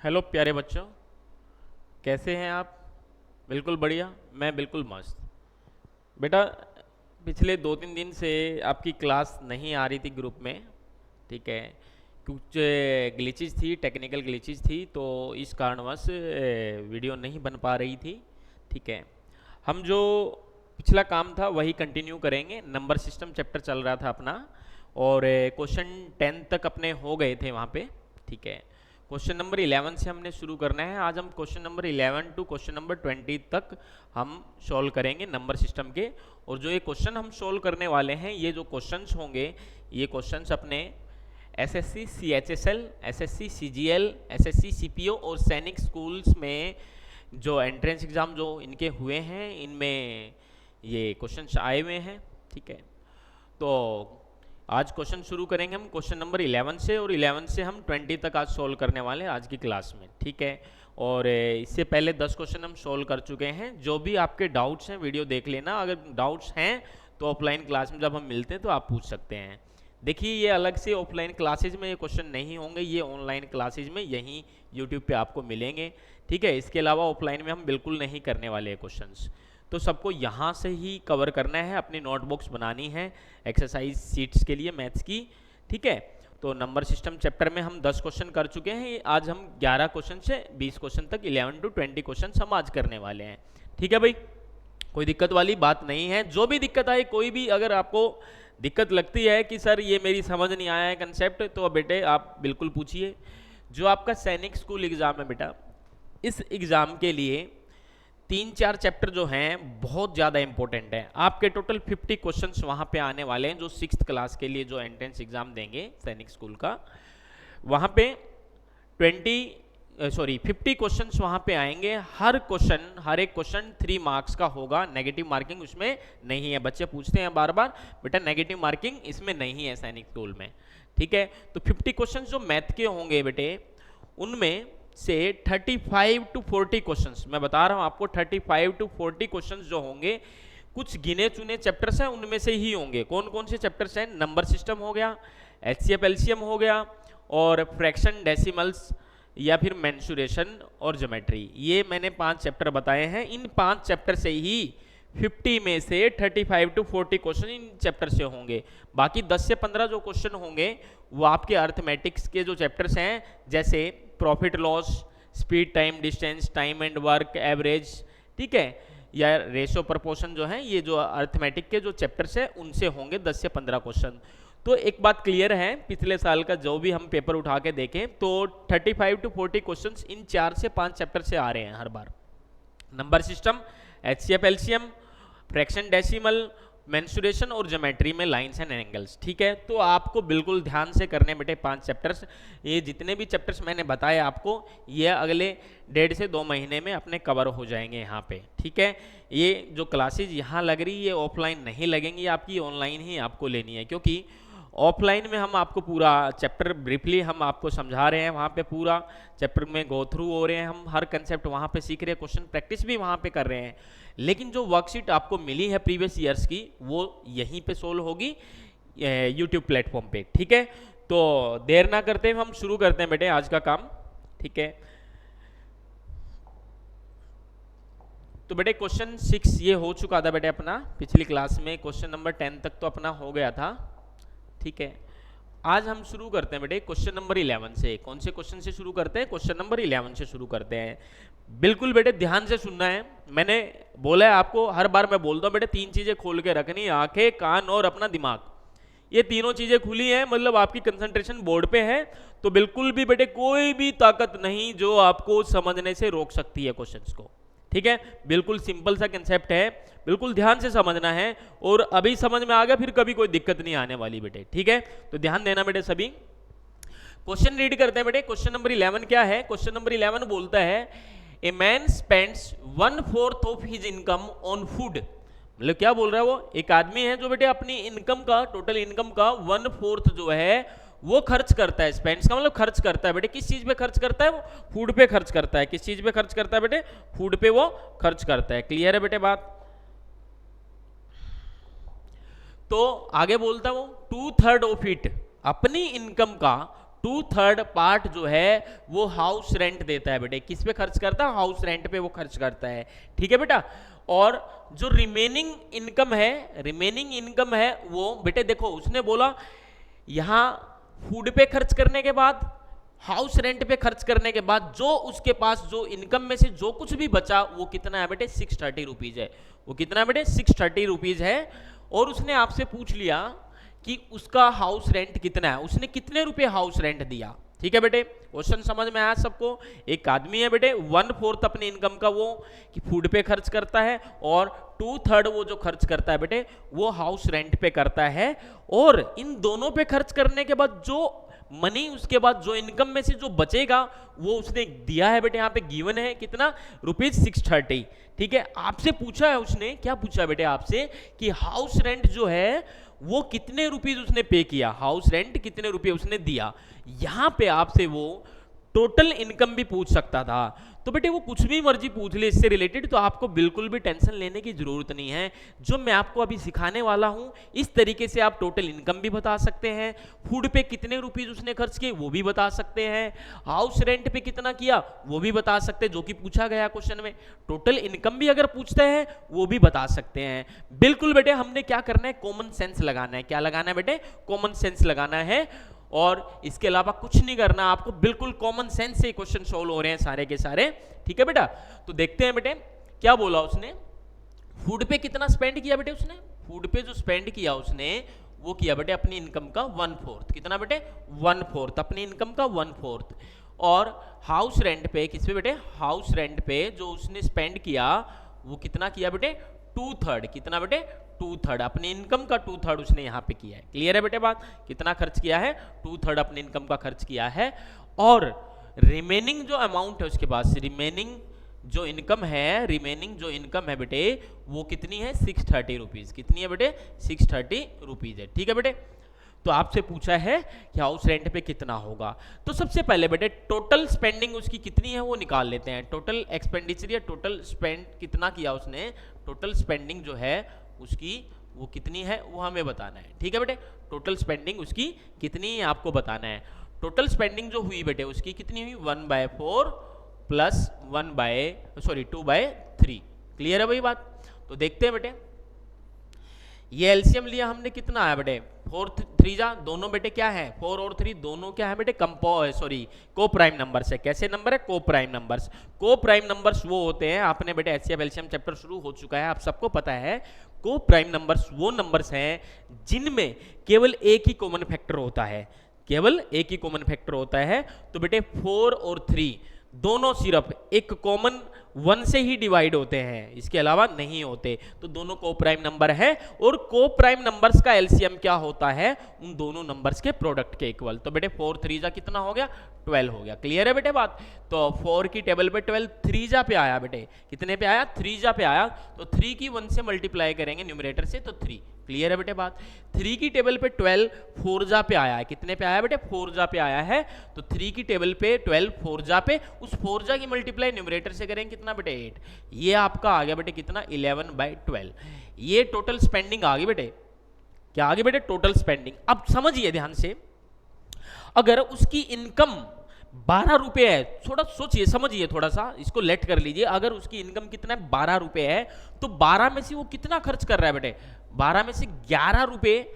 Hello प्यारे बच्चों, कैसे हैं आप? बिल्कुल बढ़िया। मैं बिल्कुल मस्त। बेटा, पिछले 2-3 दिन से आपकी क्लास नहीं आ रही थी ग्रुप में। ठीक है। कुछ ग्लिचेस थी, टेक्निकल ग्लिचेस थी, तो इस कारणवश वीडियो नहीं बन पा रही थी। ठीक है। हम जो पिछला काम था वही कंटिन्यू करेंगे। नंबर सिस्टम चैप्टर चल रहा था अपना, और क्वेश्चन 10 तक अपने हो गए थे वहाँ पे। ठीक है। क्वेश्चन नंबर 11 से हमने शुरू करना है। आज हम question number 11 to question number 20 तक हम सॉल्व करेंगे नंबर सिस्टम के। और जो ये क्वेश्चन हम सॉल्व करने वाले हैं, ये जो क्वेश्चंस होंगे, ये क्वेश्चंस अपने SSC CHSL, SSC CGL, SSC CPO और सैनिक स्कूल्स में जो एंट्रेंस एग्ज़ाम जो इनके हुए हैं, इनमें ये क्वेश्चंस आए हुए हैं। ठीक है। तो आज क्वेश्चन शुरू करेंगे हम क्वेश्चन नंबर 11 से, और 11 से हम 20 तक आज सॉल्व करने वाले हैं आज की क्लास में। ठीक है। और इससे पहले 10 क्वेश्चन हम सॉल्व कर चुके हैं। जो भी आपके डाउट्स हैं वीडियो देख लेना। अगर डाउट्स हैं तो ऑफलाइन क्लास में जब हम मिलते हैं तो आप पूछ सकते हैं। देखिए, ये अलग से ऑफलाइन क्लासेज में ये क्वेश्चन नहीं होंगे, ये ऑनलाइन क्लासेज में यहीं यूट्यूब पे आपको मिलेंगे। ठीक है। इसके अलावा ऑफलाइन में हम बिल्कुल नहीं करने वाले हैं क्वेश्चंस। तो सबको यहाँ से ही कवर करना है, अपनी नोटबुक्स बनानी है एक्सरसाइज सीट्स के लिए मैथ्स की। ठीक है। तो नंबर सिस्टम चैप्टर में हम 10 क्वेश्चन कर चुके हैं। आज हम 11 क्वेश्चन से 20 क्वेश्चन तक 11 टू 20 क्वेश्चन हम आज करने वाले हैं। ठीक है भाई, कोई दिक्कत वाली बात नहीं है। जो भी दिक्कत आए, कोई भी अगर आपको दिक्कत लगती है कि सर ये मेरी समझ नहीं आया है कंसेप्ट, तो बेटे आप बिल्कुल पूछिए। जो आपका सैनिक स्कूल एग्ज़ाम है बेटा, इस एग्ज़ाम के लिए 3-4 चैप्टर जो हैं बहुत ज़्यादा इंपॉर्टेंट हैं। आपके टोटल 50 क्वेश्चंस वहाँ पे आने वाले हैं, जो 6th क्लास के लिए जो एंट्रेंस एग्ज़ाम देंगे सैनिक स्कूल का। वहाँ पे 50 क्वेश्चंस वहाँ पे आएंगे। हर एक क्वेश्चन 3 मार्क्स का होगा। नेगेटिव मार्किंग उसमें नहीं है। बच्चे पूछते हैं बार बार, बेटा नेगेटिव मार्किंग इसमें नहीं है सैनिक स्कूल में। ठीक है। तो 50 क्वेश्चन जो मैथ के होंगे बेटे, उनमें से 35 टू 40 क्वेश्चंस, मैं बता रहा हूं आपको, 35 टू 40 क्वेश्चंस जो होंगे कुछ गिने चुने चैप्टर्स हैं उनमें से ही होंगे। कौन कौन से चैप्टर्स हैं? नंबर सिस्टम हो गया, एचसीएफ एलसीएम हो गया, और फ्रैक्शन, डेसिमल्स, या फिर मेंसुरेशन और ज्योमेट्री। ये मैंने 5 चैप्टर बताए हैं। इन 5 चैप्टर से ही 50 में से 35 टू 40 क्वेश्चन इन चैप्टर से होंगे। बाकी 10 से 15 जो क्वेश्चन होंगे वो आपके अर्थमेटिक्स के जो चैप्टर्स हैं, जैसे profit loss, speed, time, distance, time and work, average, ठीक है, या रेशो प्रपोर्शन, जो है ये जो अर्थमेटिक के जो चैप्टर्स हैं उनसे होंगे 10 से 15 क्वेश्चन। तो एक बात क्लियर है, पिछले साल का जो भी हम पेपर उठा के देखें तो 35 टू 40 क्वेश्चंस इन 4 से 5 चैप्टर से आ रहे हैं हर बार। Number system, HCF LCM, fraction, decimal, mensuration और ज्योमेट्री में लाइंस एंड एंगल्स। ठीक है। तो आपको बिल्कुल ध्यान से करने बेटे 5 चैप्टर्स। ये जितने भी चैप्टर्स मैंने बताए आपको, ये अगले 1.5 से 2 महीने में अपने कवर हो जाएंगे यहाँ पे। ठीक है। ये जो क्लासेज यहाँ लग रही है ये ऑफलाइन नहीं लगेंगी, आपकी ऑनलाइन ही आपको लेनी है, क्योंकि ऑफलाइन में हम आपको पूरा चैप्टर ब्रीफली हम आपको समझा रहे हैं, वहाँ पे पूरा चैप्टर में गो थ्रू हो रहे हैं, हम हर कंसेप्ट वहाँ पे सीख रहे हैं, क्वेश्चन प्रैक्टिस भी वहाँ पे कर रहे हैं। लेकिन जो वर्कशीट आपको मिली है प्रीवियस ईयर्स की, वो यहीं पे सोल्व होगी यूट्यूब प्लेटफॉर्म पे। ठीक है। तो देर ना करते हुए हम शुरू करते हैं बेटे आज का काम। ठीक है। तो बेटे क्वेश्चन 6 ये हो चुका था बेटे अपना पिछली क्लास में। क्वेश्चन नंबर 10 तक तो अपना हो गया था। ठीक है। आज हम शुरू करते हैं बेटे क्वेश्चन नंबर 11 से। कौन से क्वेश्चन से शुरू करते हैं? क्वेश्चन नंबर 11 से शुरू करते हैं। बिल्कुल बेटे ध्यान से सुनना है। मैंने बोला है आपको, हर बार मैं बोलता हूँ बेटे 3 चीजें खोल के रखनी, आंखें, कान और अपना दिमाग। ये तीनों चीजें खुली हैं, मतलब आपकी कंसंट्रेशन बोर्ड पे है। तो बिल्कुल भी बेटे कोई भी ताकत नहीं जो आपको समझने से रोक सकती है क्वेश्चंस को। ठीक है। बिल्कुल सिंपल सा कंसेप्ट है, बिल्कुल ध्यान से समझना है, और अभी समझ में आ गया फिर कभी कोई दिक्कत नहीं आने वाली बेटे। ठीक है। तो ध्यान देना बेटे सभी। क्वेश्चन रीड करते हैं बेटे। क्वेश्चन नंबर 11 क्या है? क्वेश्चन नंबर 11 बोलता है, a man spends 1/4 of his income on food. मतलब क्या बोल रहा है वो? एक आदमी है जो बेटे अपनी इनकम का, टोटल इनकम का 1/4 जो है वो खर्च करता है। स्पेंड्स का मतलब खर्च करता है बेटे। किस चीज पे खर्च करता है? वो फूड पे खर्च करता है। किस चीज पे खर्च करता है बेटे? फूड पे वो खर्च करता है। क्लियर है बेटे बात? तो आगे बोलता हूं 2/3 ऑफ इट, अपनी इनकम का 2/3 पार्ट जो है वो हाउस रेंट देता है बेटे। किस पे खर्च करता है? हाउस रेंट पे वो खर्च करता है, ठीक है बेटा। और जो रिमेनिंग इनकम है वो बेटे देखो उसने बोला यहां फूड पे खर्च करने के बाद, हाउस रेंट पे खर्च करने के बाद जो उसके पास जो इनकम में से जो कुछ भी बचा वो कितना है बेटे? 630 रुपीज है। वो कितना है बेटे? 630 रुपीज है। और उसने आपसे पूछ लिया कि उसका हाउस रेंट कितना है, उसने कितने रुपए हाउस रेंट दिया, ठीक है बेटे। क्वेश्चन समझ में आया सबको? एक आदमी है बेटे 1/4 अपनी इनकम का वो कि फूड पे खर्च करता है और 2/3 वो जो खर्च करता है बेटे वो हाउस रेंट पे करता है। और इन दोनों पे खर्च करने के बाद जो मनी उसके बाद जो इनकम में से जो बचेगा वो उसने दिया है बेटे, यहाँ पे गिवन है कितना? ₹630, ठीक है। आपसे पूछा है उसने, क्या पूछा बेटे आपसे कि हाउस रेंट जो है वो कितने रुपीज उसने पे किया, हाउस रेंट कितने रुपए उसने दिया। यहां पे आपसे वो टोटल इनकम भी पूछ सकता था। तो बेटे वो कुछ भी मर्जी पूछ ले इससे रिलेटेड, तो आपको बिल्कुल भी टेंशन लेने की जरूरत नहीं है। जो मैं आपको अभी सिखाने वाला हूं इस तरीके से आप टोटल इनकम भी बता सकते हैं, फूड पे कितने रुपीज उसने खर्च किए वो भी बता सकते हैं, हाउस रेंट पे कितना किया वो भी बता सकते हैं, जो कि पूछा गया क्वेश्चन में। टोटल इनकम भी अगर पूछते हैं वो भी बता सकते हैं। बिल्कुल बेटे हमने क्या करना है? कॉमन सेंस लगाना है। क्या लगाना है बेटे? कॉमन सेंस लगाना है। और इसके अलावा कुछ नहीं करना आपको, बिल्कुल कॉमन सेंस से क्वेश्चन सॉल्व हो रहे हैं सारे के सारे, ठीक है बेटा। तो देखते हैं बेटे क्या बोला उसने। फूड पे कितना स्पेंड किया बेटे उसने? फूड पे जो स्पेंड किया उसने वो किया बेटे अपनी इनकम का 1/4। कितना बेटे? 1/4 अपनी इनकम का 1/4। और हाउस रेंट पे किस पे बेटे? हाउस रेंट पे जो उसने स्पेंड किया वो कितना किया बेटे? 2/3। कितना बेटे? 2/3 अपनी इनकम का 2/3 उसने यहाँ पे किया है। क्लियर है बेटे बात? कितना खर्च किया है? 2/3 अपनी इनकम का खर्च किया है। और रिमेनिंग जो अमाउंट है उसके पास, रिमेनिंग जो इनकम है बेटे वो कितनी है? 630 रुपीज। कितनी है बेटे? 630 रुपीज है, ठीक है बेटे। तो आपसे पूछा है कि हाउस रेंट पे कितना होगा। तो सबसे पहले बेटे टोटल स्पेंडिंग उसकी कितनी है वो निकाल लेते हैं। टोटल एक्सपेंडिचर या टोटल स्पेंड कितना किया उसने, टोटल स्पेंडिंग जो है उसकी वो कितनी है वो हमें बताना है, ठीक है बेटे। टोटल स्पेंडिंग उसकी कितनी है आपको बताना है। टोटल स्पेंडिंग जो हुई बेटे उसकी कितनी हुई? 1/4 प्लस 2/3। क्लियर है भाई बात? तो देखते हैं बेटे ये एलसीएम लिया हमने, कितना आया बेटे? 4 3 जा, दोनों बेटे क्या है? 4 और 3 दोनों क्या है बेटे? को प्राइम नंबर्स है। कैसे नंबर है? को प्राइम नंबर्स। को प्राइम नंबर्स वो होते हैं, आपने बेटे एचसीएफ एलसीएम चैप्टर शुरू हो चुका है, आप सबको पता है। को प्राइम नंबर्स वो नंबर्स हैं जिनमें केवल एक ही कॉमन फैक्टर होता है, केवल एक ही कॉमन फैक्टर होता है। तो बेटे 4 और 3 दोनों सिर्फ एक कॉमन 1 से ही डिवाइड होते हैं, इसके अलावा नहीं होते। तो दोनों को प्राइम नंबर है और को प्राइम नंबर्स का एलसीएम क्या होता है? उन दोनों नंबर्स के प्रोडक्ट के इक्वल। तो बेटे 4 3 जा कितना हो गया? 12 हो गया। क्लियर है बेटे बात? तो 4 की टेबल पे 12 3 जा पे आया बेटे, कितने पे आया? 3 जा पे आया। तो 3 की 1 से मल्टीप्लाई करेंगे न्यूमरेटर से तो 3। क्लियर है बेटे बात? 3 की टेबल पे 12 4 जा पे आया है, कितने पे आया बेटे? 4 जा पे आया है। तो 3 की टेबल पे 12 4 जा पे, उस 4 जा की मल्टीप्लाई न्यूमरेटर से करेंगे कितना बेटे? 8। ये आपका आ गया बेटे कितना? 11/12। ये टोटल स्पेंडिंग आ गई बेटे। क्या आ गई बेटे? Total spending. अब समझिए ध्यान से, अगर उसकी इनकम 12 रुपए है, थोड़ा सोचिए समझिए, थोड़ा सा इसको लेट कर लीजिए। अगर उसकी इनकम कितना है? 12 रुपए है, तो 12 में से वो कितना खर्च कर रहा है बेटे? 12 में से 11 रुपए,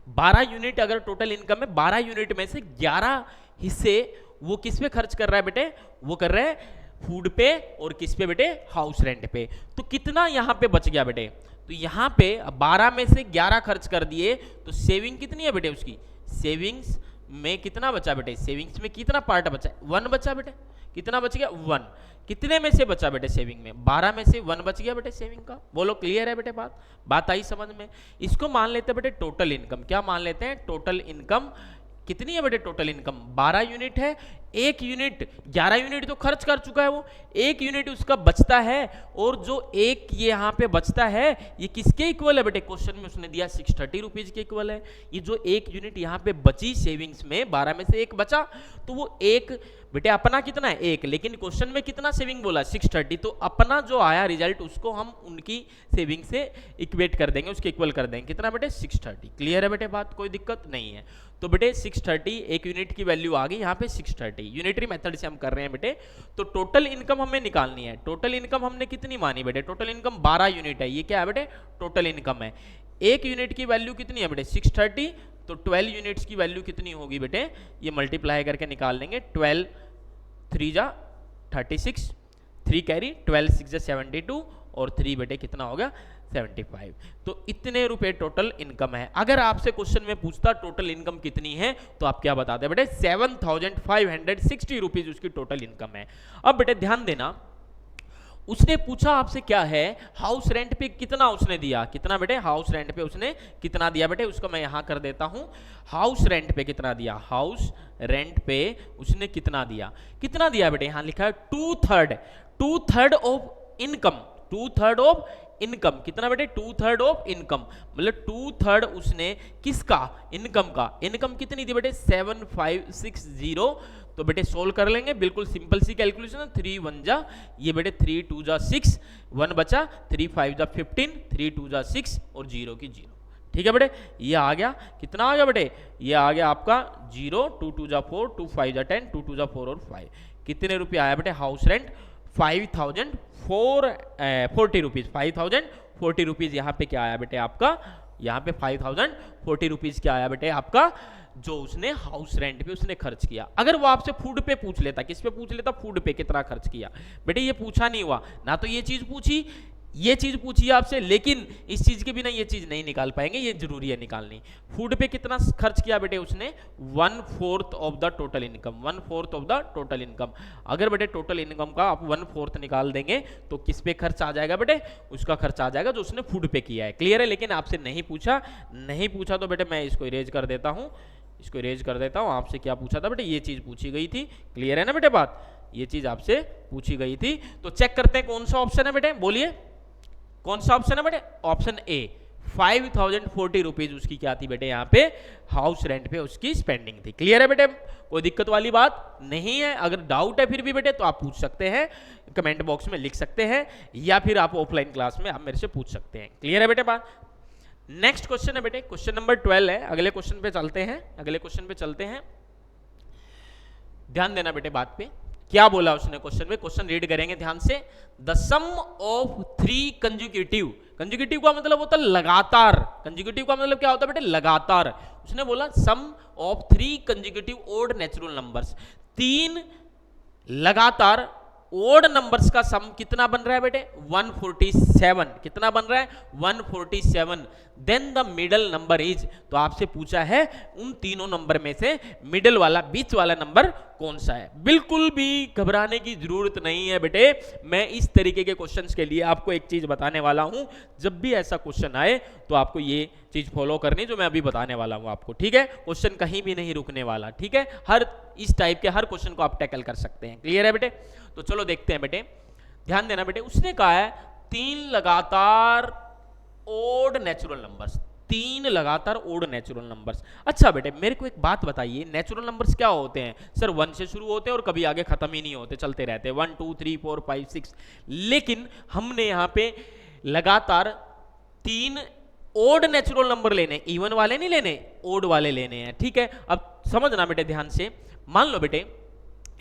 12 यूनिट अगर टोटल इनकम है, 12 यूनिट में से 11 हिस्से वो किस पे खर्च कर रहा है बेटे? वो कर रहा है फूड पे और किस पे बेटे? हाउस रेंट पे। तो कितना यहां पे बच गया बेटे? तो यहां पे 12 में से 11 खर्च कर दिए, तो सेविंग कितनी है बेटे उसकी? सेविंग्स में कितना बचा बेटे? सेविंग्स में कितना पार्ट बचा? 1 बचा बेटे। कितना बच गया? 1। कितने में से बचा बेटे सेविंग में? 12 में से 1 बच गया बेटे सेविंग का। बोलो क्लियर है बेटे बात? बात आई समझ में? इसको मान लेते हैं बेटे टोटल इनकम। क्या मान लेते हैं? टोटल इनकम कितनी है बेटे? टोटल इनकम 12 यूनिट है, 1 यूनिट 11 यूनिट तो खर्च कर चुका है वो, 1 यूनिट उसका बचता है, और जो एक ये यहाँ पे बचता है ये किसके इक्वल है बेटे, क्वेश्चन में उसने दिया 630 रुपीज के इक्वल है। ये जो 1 यूनिट यहाँ पे बची सेविंग्स में, 12 में से 1 बचा, तो वो 1 बेटे अपना कितना है 1, लेकिन क्वेश्चन में कितना सेविंग बोला 630, तो अपना जो आया रिजल्ट उसको हम उनकी सेविंग से इक्वेट कर देंगे, उसके इक्वल कर देंगे, कितना बेटे 630। क्लियर है बेटे बात, कोई दिक्कत नहीं है। तो बेटे 630 1 यूनिट की वैल्यू आ गई यहाँ पे 630, यूनिटरी मेथड से हम कर रहे हैं बेटे। तो टोटल इनकम हमें निकालनी है, टोटल इनकम हमने कितनी मानी बेटे, टोटल इनकम 12 यूनिट है, ये क्या है बेटे टोटल इनकम है। 1 यूनिट की वैल्यू कितनी है बेटे 630, तो 12 यूनिट्स की वैल्यू कितनी होगी बेटे, ये मल्टीप्लाई करके निकाल लेंगे, 12 3 जा 36, 3 कैरी, 12 6 जा 72, और 3 बेटे कितना हो गया 75। तो इतने रुपए टोटल इनकम है। अगर आपसे क्वेश्चन में पूछता टोटल इनकम कितनी है, तो आप क्या बताते बेटे 7560 रुपीज उसकी टोटल इनकम है। अब बेटे ध्यान देना, उसने पूछा आपसे क्या है, हाउस रेंट पे कितना उसने दिया, कितना बेटे हाउस रेंट पे उसने कितना दिया बेटे, उसको मैं यहां कर देता हूं, हाउस रेंट पे कितना दिया, हाउस रेंट पे उसने कितना दिया बेटे, यहां लिखा है 2/3 ऑफ इनकम, 2/3 ऑफ इनकम, कितना बेटे 2/3 ऑफ इनकम, मतलब 2/3 उसने किसका, इनकम का, इनकम कितनी थी बेटे 7560। तो बेटे सोल्व कर लेंगे, बिल्कुल सिंपल सी कैलकुलेशन है, 3 1 जा, ये बेटे 3 2 जा 6, 1 बचा, 3 5 जा 15, 3 2 जा 6, और 0 की 0। ठीक है बेटे, ये आ गया, कितना आ गया बेटे, ये आ गया आपका 0, 2 2 जा 4, 2 5 जा 10, 2 2 जा 4 और 5, कितने रुपये आया बेटे हाउस रेंट 5040 रुपीज, 5040 रुपीज। यहाँ पे क्या आया बेटे आपका, यहाँ पे 5040 रुपीज क्या आया बेटे आपका, जो उसने हाउस रेंट पे उसने खर्च किया। अगर वो आपसे फूड पे पूछ लेता, किस पे पूछ लेता, फूड पे कितना खर्च किया, बेटे ये पूछा नहीं हुआ ना, तो ये चीज पूछी, ये चीज पूछी आपसे, लेकिन इस चीज के बिना ये चीज नहीं निकाल पाएंगे, ये जरूरी है निकालनी। फूड पे कितना खर्च किया बेटे उसने, 1/4 of the total income, 1/4 of the total income. अगर बेटे टोटल इनकम का आप 1/4 निकाल देंगे तो किस पे खर्च आ जाएगा बेटे, उसका खर्च आ जाएगा जो उसने फूड पे किया है। क्लियर है, लेकिन आपसे नहीं पूछा तो बेटे मैं इसको इरेज कर देता हूँ, इसको इरेज कर देता हूँ। आपसे क्या पूछा था बेटे, ये चीज पूछी गई थी। क्लियर है ना बेटे बात, ये चीज आपसे पूछी गई थी। तो चेक करते हैं कौन सा ऑप्शन है बेटे, बोलिए कौन सा ऑप्शन है बेटे, ऑप्शन ए 5040 रुपीज उसकी क्या थी बेटे, यहाँ पे हाउस रेंट पे उसकी स्पेंडिंग थी। क्लियर है बेटे, कोई दिक्कत वाली बात नहीं है। अगर डाउट है फिर भी बेटे तो आप पूछ सकते हैं, कमेंट बॉक्स में लिख सकते हैं, या फिर आप ऑफलाइन क्लास में आप मेरे से पूछ सकते हैं। क्लियर है बेटे बात। नेक्स्ट क्वेश्चन है बेटे, क्वेश्चन नंबर 12 है। अगले क्वेश्चन पे चलते हैं, ध्यान देना बेटे बात पे, क्या बोला उसने क्वेश्चन में, क्वेश्चन रीड करेंगे ध्यान से। द सम ऑफ 3 कंज्यूकेटिव, कंज्यूकेटिव का मतलब होता है लगातार, कंज्यूकेटिव का मतलब क्या होता है बेटे लगातार। उसने बोला सम ऑफ 3 कंज्यूकेटिव ओड नेचुरल नंबर्स, 3 लगातार ओड नंबर्स का सम कितना बन रहा है बेटे 147, कितना बन रहा है 147। Then the middle number is, तो आपसे पूछा है उन तीनों नंबर में से मिडल वाला, बीच वाला नंबर कौन सा है। बिल्कुल भी घबराने की जरूरत नहीं है बेटे, मैं इस तरीके के क्वेश्चंस के लिए आपको एक चीज बताने वाला हूं, जब भी ऐसा क्वेश्चन आए तो आपको ये चीज फॉलो करनी जो मैं अभी बताने वाला हूं आपको। ठीक है, क्वेश्चन कहीं भी नहीं रुकने वाला। ठीक है, हर इस टाइप के हर क्वेश्चन को आप टैकल कर सकते हैं। क्लियर है बेटे, तो चलो देखते हैं बेटे, ध्यान देना बेटे। उसने कहा है 3 लगातार ओड नेचुरल नंबर्स, 3 लगातार ओड नेचुरल नंबर्स। अच्छा बेटे मेरे को एक बात बताइए, नेचुरल नंबर्स क्या होते हैं? सर 1 से शुरू होते हैं और कभी आगे खत्म ही नहीं होते, चलते रहते हैं 1 2 3 4 5 6। लेकिन हमने यहाँ पे लगातार 3 ओड नेचुरल नंबर लेने, इवन वाले नहीं लेने, ओड वाले लेने हैं। ठीक है, अब समझना बेटे ध्यान से। मान लो बेटे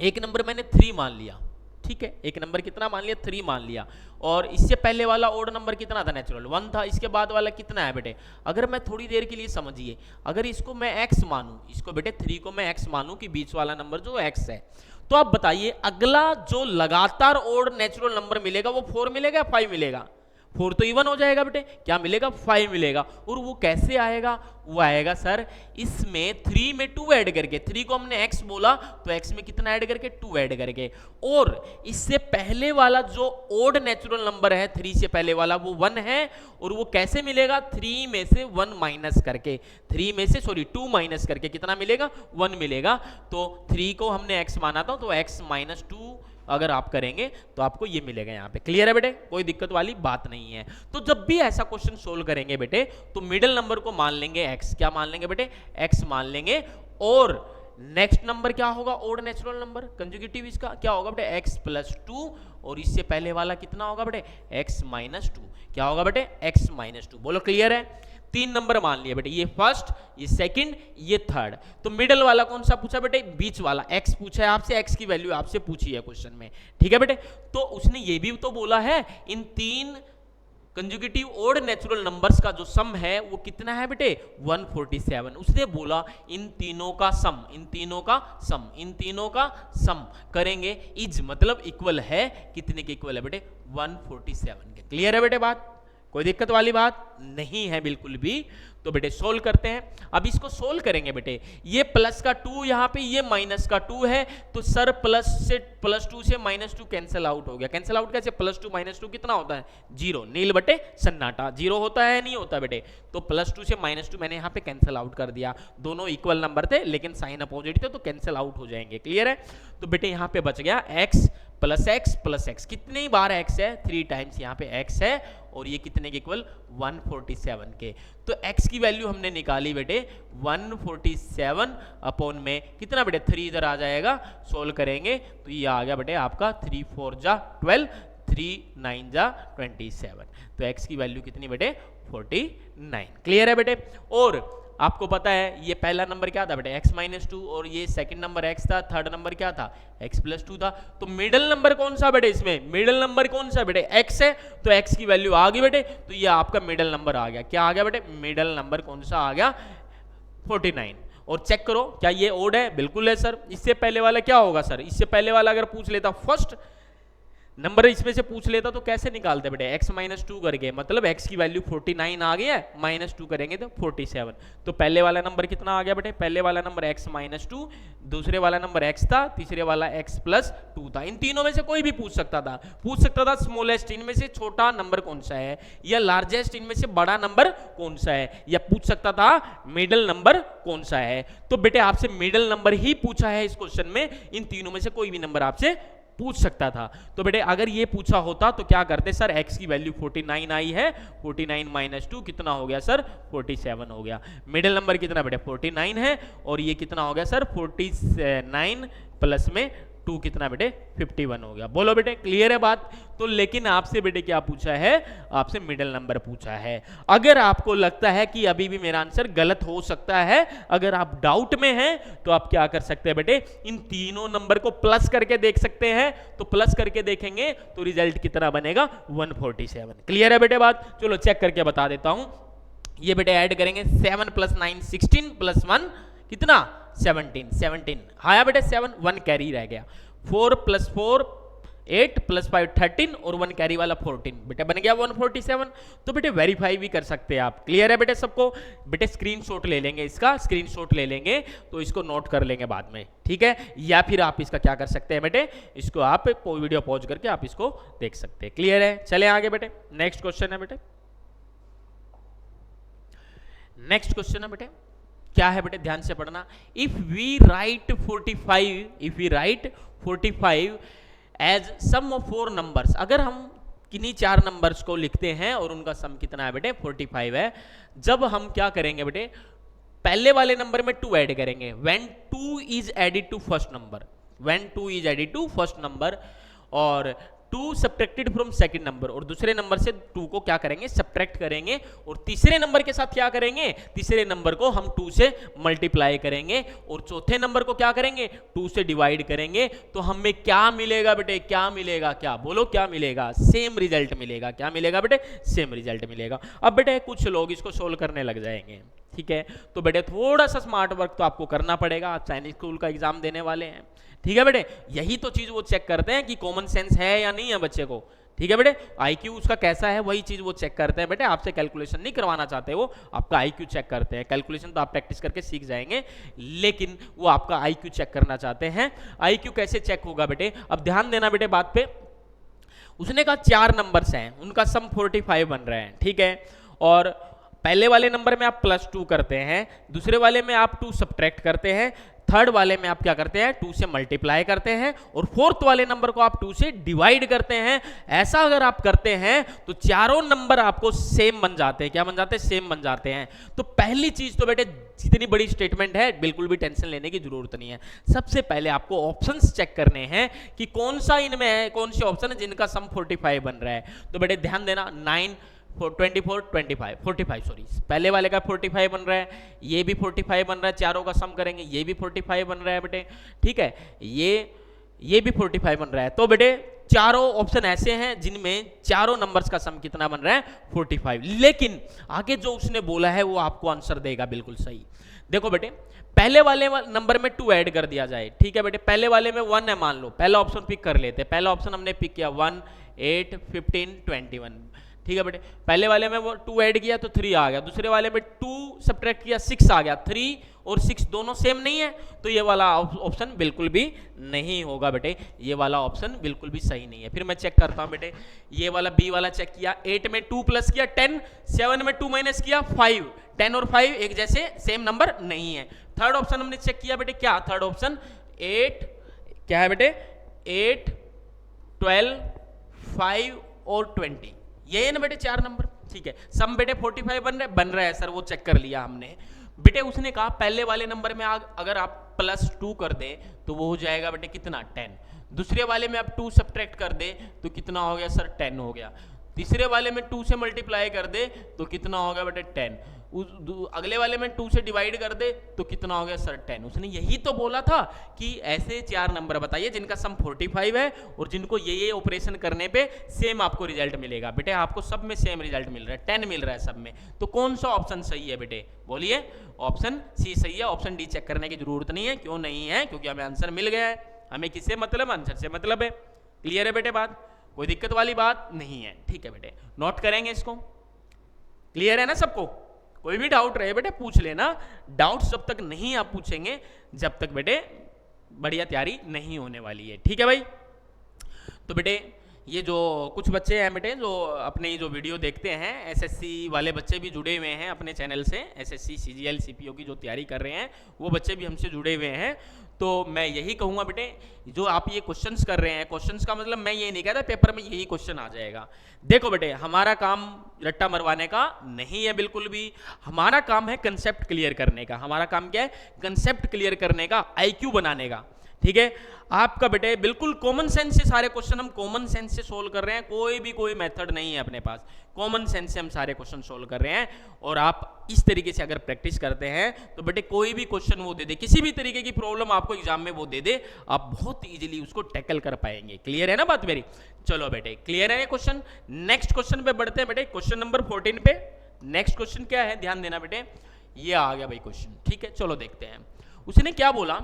एक नंबर मैंने 3 मान लिया, ठीक है, एक नंबर कितना मान लिया 3 मान लिया, और इससे पहले वाला ओड नंबर कितना था नेचुरल 1 था, इसके बाद वाला कितना है बेटे, अगर मैं थोड़ी देर के लिए समझिए, अगर इसको मैं x मानूं, इसको बेटे 3 को मैं x मानूं कि बीच वाला नंबर जो x है, तो आप बताइए अगला जो लगातार ओड नेचुरल नंबर मिलेगा वो 4 मिलेगा या 5 मिलेगा? 4 तो इवन हो जाएगा बेटे, क्या मिलेगा 5 मिलेगा। और वो कैसे आएगा, वो आएगा सर इसमें 3 में 2 ऐड करके, 3 को हमने x बोला तो x में कितना ऐड करके 2 ऐड करके, और इससे पहले वाला जो ओड नेचुरल नंबर है 3 से पहले वाला वो 1 है, और वो कैसे मिलेगा 3 में से 1 माइनस करके, 3 में से सॉरी 2 माइनस करके कितना मिलेगा 1 मिलेगा। तो 3 को हमने x माना था तो x माइनस 2 अगर आप करेंगे तो आपको ये मिलेगा यहाँ पे। क्लियर है बेटे, कोई दिक्कत वाली बात नहीं है। तो जब भी ऐसा क्वेश्चन सोल्व करेंगे बेटे तो मिडिल नंबर को मान लेंगे x, क्या मान लेंगे बेटे x मान लेंगे, और नेक्स्ट नंबर क्या होगा ओड नेचुरल नंबर कंजुगेटिव, इसका क्या होगा बेटे x प्लस 2, और इससे पहले वाला कितना होगा बेटे x माइनस 2, क्या होगा बेटे x माइनस 2। बोलो क्लियर है। 3 नंबर मान लिए बेटे, ये फर्स्ट, ये सेकंड, ये थर्ड। तो मिडल वाला कौन सा पूछा बेटे, बीच वाला x पूछा है आपसे, x की वैल्यू आपसे पूछी है क्वेश्चन में, ठीक है बेटे। तो उसने ये भी तो बोला है इन 3 कंजुगेटिव ओड नेचुरल नंबर्स का जो सम है वो कितना है बेटे 147। उसने बोला इन तीनों का सम, इन तीनों का सम, इन तीनों का सम करेंगे इज मतलब इक्वल है, कितने के इक्वल है बेटे 147 के। क्लियर है बेटे बात, कोई दिक्कत वाली बात नहीं है बिल्कुल भी। तो बेटे सोल्व करते हैं। अब इसको सोल्व करेंगे बेटे, ये प्लस का 2 यहाँ पे, ये माइनस का 2 है, तो सर प्लस 2 से माइनस 2 कैंसिल आउट हो गया। कैंसिल आउट कैसे, प्लस 2 माइनस 2 कितना होता है 0, नील बटे सन्नाटा, 0 होता है नहीं होता बेटे। तो प्लस 2 से माइनस 2 मैंने यहाँ पे कैंसिल आउट कर दिया, दोनों इक्वल नंबर थे लेकिन साइन अपोजिट थे तो कैंसिल आउट हो जाएंगे। क्लियर है। तो बेटे यहाँ पे बच गया x प्लस x, कितनी बार x है 3 टाइम्स यहाँ पे x है, और ये कितने के इक्वल 147 के। तो x की वैल्यू हमने निकाली बेटे 147 अपॉन में कितना बेटे 3 इधर आ जाएगा, सोल्व करेंगे तो ये आ गया बेटे आपका 3 4 जा 12, 3 9 जा 27। तो x की वैल्यू कितनी बेटे 49। क्लियर है बेटे। और आपको पता है ये पहला नंबर क्या था बेटे x माइनस 2, और ये सेकंड नंबर x था, थर्ड नंबर क्या था x प्लस 2 था। तो मिडिल नंबर कौन सा बेटे, इसमें मिडिल नंबर कौन सा बेटे x है, तो x की वैल्यू आ गई बेटे, तो ये आपका मिडिल नंबर आ गया। क्या आ गया बेटे, मिडिल नंबर कौन सा आ गया 49। और चेक करो क्या ये ओड है, बिल्कुल है सर। इससे पहले वाला क्या होगा सर, इससे पहले वाला अगर पूछ लेता फर्स्ट नंबर इसमें से पूछ लेता तो कैसे निकालते बेटे x माइनस 2 करके, मतलब x की वैल्यू 49 आ गई है, माइनस 2 करेंगे तो 47। तो पहले वाला नंबर कितना आ गया बेटे, पहले वाला नंबर x माइनस 2, दूसरे वाला नंबर x था, तीसरे वाला x प्लस 2 था। इन तीनों में से कोई भी पूछ सकता था स्मॉलेस्ट इनमें से छोटा नंबर कौन सा है, या लार्जेस्ट इनमें से बड़ा नंबर कौन सा है, या पूछ सकता था मिडिल नंबर कौन सा है। तो बेटे आपसे मिडिल नंबर ही पूछा है इस क्वेश्चन में, इन तीनों में से कोई भी नंबर आपसे पूछ सकता था। तो बेटे अगर ये पूछा होता तो क्या करते सर, x की वैल्यू 49 आई है, 49 माइनस 2 कितना हो गया सर 47 हो गया। मिडिल नंबर कितना बेटे 49 है, और ये कितना हो गया सर 49 प्लस में 2 कितना बेटे 51 हो गया। बोलो बेटे क्लियर है बात। तो लेकिन आपसे बेटे क्या पूछा है, आपसे मिडिल नंबर पूछा है। अगर आपको लगता है कि अभी भी मेरा आंसर गलत हो सकता है, अगर आप डाउट में हैं तो आप क्या कर सकते हैं बेटे, इन तीनों नंबर को प्लस करके देख सकते हैं। तो प्लस करके देखेंगे तो रिजल्ट कितना बनेगा 147। क्लियर है बेटे बात। चलो चेक करके बता देता हूं। ये बेटे ऐड करेंगे 7 प्लस 9 16 प्लस 1 कितना 17 आया बेटे 7, 1 कैरी रह गया। 4 प्लस 4 8 प्लस 5 13, और 1 कैरी वाला 14, बेटे बन गया 147। तो बेटे वेरीफाई भी कर सकते हैं आप। क्लियर है बेटे सबको। बेटे स्क्रीनशॉट ले लेंगे, इसका स्क्रीनशॉट ले लेंगे तो इसको नोट कर लेंगे बाद में, ठीक है। या फिर आप इसका क्या कर सकते हैं बेटे, इसको आप वीडियो पॉज करके आप इसको देख सकते हैं। क्लियर है। चले आगे बेटे, नेक्स्ट क्वेश्चन है बेटे, नेक्स्ट क्वेश्चन है बेटे, क्या है बेटे ध्यान से पढ़ना। If we write 45 as sum of 4 numbers, अगर हम किन्हीं 4 नंबर्स को लिखते हैं और उनका सम कितना है बेटे 45 है, जब हम क्या करेंगे बेटे, पहले वाले नंबर में 2 ऐड करेंगे। When 2 is added to first number, when 2 is added to first number, और 2 सब्ट्रैक्टेड फ्रॉम सेकंड नंबर, और दूसरे नंबर से 2 को क्या करेंगे सब्ट्रैक्ट करेंगे, और तीसरे नंबर के साथ क्या करेंगे, तीसरे नंबर को हम 2 से मल्टीप्लाई करेंगे, और चौथे नंबर को क्या करेंगे 2 से डिवाइड करेंगे। तो हमें क्या मिलेगा बेटे, क्या मिलेगा, क्या बोलो क्या मिलेगा, सेम रिजल्ट मिलेगा। क्या मिलेगा बेटे, सेम रिजल्ट मिलेगा। अब बेटे कुछ लोग इसको सोल्व करने लग जाएंगे, ठीक है। तो बेटे थोड़ा सा स्मार्ट वर्क तो आपको करना पड़ेगा, आप सैनिक स्कूल का एग्जाम देने वाले हैं, ठीक है बेटे। यही तो चीज वो चेक करते हैं कि कॉमन सेंस है या नहीं है बच्चे को, ठीक है बेटे, IQ उसका कैसा है वही चीज वो चेक करते हैं बेटे, आपसे कैलकुलेशन नहीं करवाना चाहते, वो आपका IQ चेक करते हैं। कैलकुलेशन तो आप प्रैक्टिस करके सीख जाएंगे, लेकिन वो आपका IQ चेक करना चाहते हैं। IQ कैसे चेक होगा बेटे, अब ध्यान देना बेटे बात पे। उसने कहा 4 नंबर्स हैं, उनका सम 45 बन रहा है, ठीक है, और पहले वाले नंबर में आप +2 करते हैं, दूसरे वाले में आप 2 सब्ट्रैक्ट करते हैं, थर्ड वाले में आप क्या करते हैं 2 से मल्टीप्लाई करते हैं, और फोर्थ वाले नंबर को आप 2 से डिवाइड करते हैं। ऐसा अगर आप करते हैं तो चारों नंबर आपको सेम बन जाते हैं। क्या बन जाते हैं? सेम बन जाते हैं। तो पहली चीज तो बेटे, जितनी बड़ी स्टेटमेंट है बिल्कुल भी टेंशन लेने की जरूरत नहीं है। सबसे पहले आपको ऑप्शंस चेक करने हैं कि कौन सा इनमें है, कौन से ऑप्शन है जिनका सम 45 बन रहा है। तो बेटे ध्यान देना, 9 24 25 45 सॉरी, पहले वाले का 45 बन रहा है, ये भी 45 बन रहा है, चारों का सम करेंगे ये भी 45 बन रहा है बेटे, ठीक है, ये भी 45 बन रहा है। तो बेटे चारों ऑप्शन ऐसे हैं जिनमें चारों नंबर्स का सम कितना बन रहा है 45। लेकिन आगे जो उसने बोला है वो आपको आंसर देगा बिल्कुल सही। देखो बेटे, पहले वाले नंबर में 2 ऐड कर दिया जाए, ठीक है बेटे, पहले वाले में 1 है मान लो, पहला ऑप्शन पिक कर लेते हैं। पहला ऑप्शन हमने पिक किया 1 8 15 21, ठीक है बेटे, पहले वाले में वो 2 ऐड किया तो 3 आ गया, दूसरे वाले में 2 सब्ट्रैक्ट किया 6 आ गया। 3 और 6 दोनों सेम नहीं है, तो ये वाला ऑप्शन बिल्कुल भी नहीं होगा बेटे, ये वाला ऑप्शन बिल्कुल भी सही नहीं है। फिर मैं चेक करता हूं बेटे, ये वाला बी वाला चेक किया, 8 में 2 प्लस किया 10, 7 में 2 माइनस किया 5, 10 और 5 एक जैसे सेम नंबर नहीं है। थर्ड ऑप्शन हमने चेक किया बेटे, क्या थर्ड ऑप्शन 8 क्या है बेटे, 8 12 5 और 20, ये है ना बेटे 4 नंबर, ठीक है। सम बेटे 45 बन रहा है सर, वो चेक कर लिया हमने बेटे। उसने कहा पहले वाले नंबर में अगर आप +2 कर दे तो वो हो जाएगा बेटे कितना 10, दूसरे वाले में आप 2 सब्ट्रैक्ट कर दे तो कितना हो गया सर 10 हो गया, तीसरे वाले में 2 से मल्टीप्लाई कर दे तो कितना हो गया बेटे 10, अगले वाले में 2 से डिवाइड कर दे तो कितना हो गया सर 10। उसने यही तो बोला था कि ऐसे 4 नंबर बताइए जिनका सम 45 है और जिनको ये ऑपरेशन करने पे सेम आपको रिजल्ट मिलेगा। बेटे आपको सब में सेम रिजल्ट मिल रहा है, 10 मिल रहा है सब में, तो कौन सा ऑप्शन सही है बेटे, बोलिए। ऑप्शन सी सही है, ऑप्शन डी चेक करने की जरूरत नहीं है। क्यों नहीं है? क्योंकि हमें आंसर मिल गया है, हमें किससे मतलब, आंसर से मतलब है। क्लियर है बेटे बात, कोई दिक्कत वाली बात नहीं है, ठीक है बेटे, नोट करेंगे इसको। क्लियर है ना सबको? कोई भी डाउट रहे बेटे पूछ लेना, डाउट जब तक नहीं आप पूछेंगे जब तक बेटे बढ़िया तैयारी नहीं होने वाली है, ठीक है भाई। तो बेटे ये जो कुछ बच्चे हैं बेटे जो अपने जो वीडियो देखते हैं, एसएससी वाले बच्चे भी जुड़े हुए हैं अपने चैनल से, एसएससी सीजीएल सीपीओ की जो तैयारी कर रहे हैं वो बच्चे भी हमसे जुड़े हुए हैं। तो मैं यही कहूँगा बेटे, जो आप ये क्वेश्चंस कर रहे हैं, क्वेश्चंस का मतलब मैं ये नहीं कहता पेपर में यही क्वेश्चन आ जाएगा। देखो बेटे हमारा काम रट्टा मरवाने का नहीं है बिल्कुल भी, हमारा काम है कंसेप्ट क्लियर करने का। हमारा काम क्या है? कंसेप्ट क्लियर करने का, IQ बनाने का, ठीक है। आपका बेटे बिल्कुल कॉमन सेंस से सारे क्वेश्चन हम कॉमन सेंस से सोल्व कर रहे हैं, कोई मेथड नहीं है अपने पास, कॉमन सेंस से हम सारे क्वेश्चन सोल्व कर रहे हैं। और आप इस तरीके से अगर प्रैक्टिस करते हैं तो बेटे कोई भी क्वेश्चन वो दे दे, किसी भी तरीके की प्रॉब्लम आपको एग्जाम में वो दे दे, आप बहुत इजीली उसको टैकल कर पाएंगे। क्लियर है ना बात मेरी? चलो बेटे क्लियर है ये क्वेश्चन। नेक्स्ट क्वेश्चन पे बढ़ते हैं बेटे, क्वेश्चन नंबर 14 पे। नेक्स्ट क्वेश्चन क्या है, ध्यान देना बेटे, ये आ गया भाई क्वेश्चन, ठीक है। चलो देखते हैं उसने क्या बोला।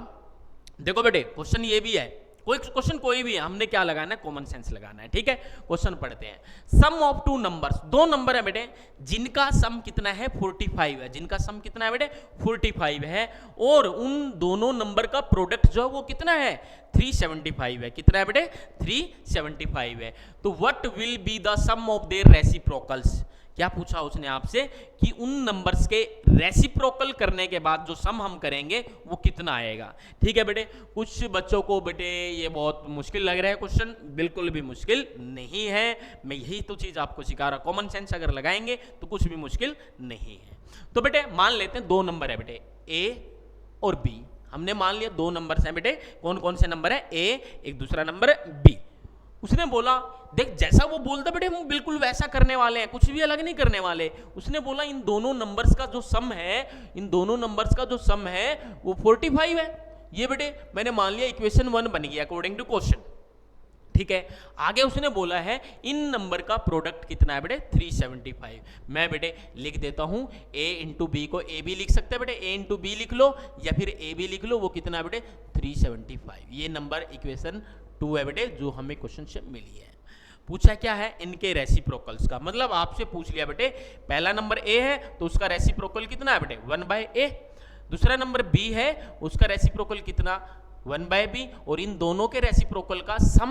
देखो बेटे क्वेश्चन ये भी है, कोई क्वेश्चन कोई भी है, हमने क्या लगाना है? कॉमन सेंस लगाना है, ठीक है। क्वेश्चन पढ़ते हैं। सम ऑफ 2 नंबर्स, 2 नंबर है बेटे जिनका सम कितना है 45 है, जिनका सम कितना है बेटे 45 है, और उन दोनों नंबर का प्रोडक्ट जो है वो कितना है 375 है। कितना है बेटे 375 है। तो what will be the sum of their reciprocals, क्या पूछा उसने आपसे कि उन नंबर्स के रेसिप्रोकल करने के बाद जो सम हम करेंगे वो कितना आएगा, ठीक है बेटे। कुछ बच्चों को बेटे ये बहुत मुश्किल लग रहा है क्वेश्चन, बिल्कुल भी मुश्किल नहीं है, मैं यही तो चीज आपको सिखा रहा, कॉमन सेंस अगर लगाएंगे तो कुछ भी मुश्किल नहीं है। तो बेटे मान लेते हैं 2 नंबर है बेटे A और B, हमने मान लिया 2 नंबर हैं बेटे, कौन कौन से नंबर है? A, एक दूसरा नंबर है B। उसने बोला देख जैसा वो बोलता बेटे हम बिल्कुल वैसा करने वाले हैं, कुछ भी अलग नहीं करने वाले। उसने बोला इन दोनों नंबर्स का जो सम है, इन दोनों नंबर्स का जो सम है वो 45 है। ये बेटे मैंने मान लिया इक्वेशन 1 बन गया अकॉर्डिंग टू क्वेश्चन, ठीक है। आगे उसने बोला है इन नंबर का प्रोडक्ट कितना है बेटे 375। मैं बेटे लिख देता हूं A इंटू बी को A भी लिख सकते हैं बेटे, A इंटू बी लिख लो या फिर A भी लिख लो, वो कितना है बेटे 375। ये नंबर इक्वेशन 2 है बेटे जो हमें क्वेश्चन से मिली है। पूछा क्या है, इनके रेसिप्रोकल्स का। मतलब आपसे पूछ लिया बेटे पहला नंबर ए है तो उसका रेसिप्रोकल कितना है बेटे 1/a, दूसरा नंबर बी है उसका रेसिप्रोकल कितना 1/b, और इन दोनों के रेसिप्रोकल का सम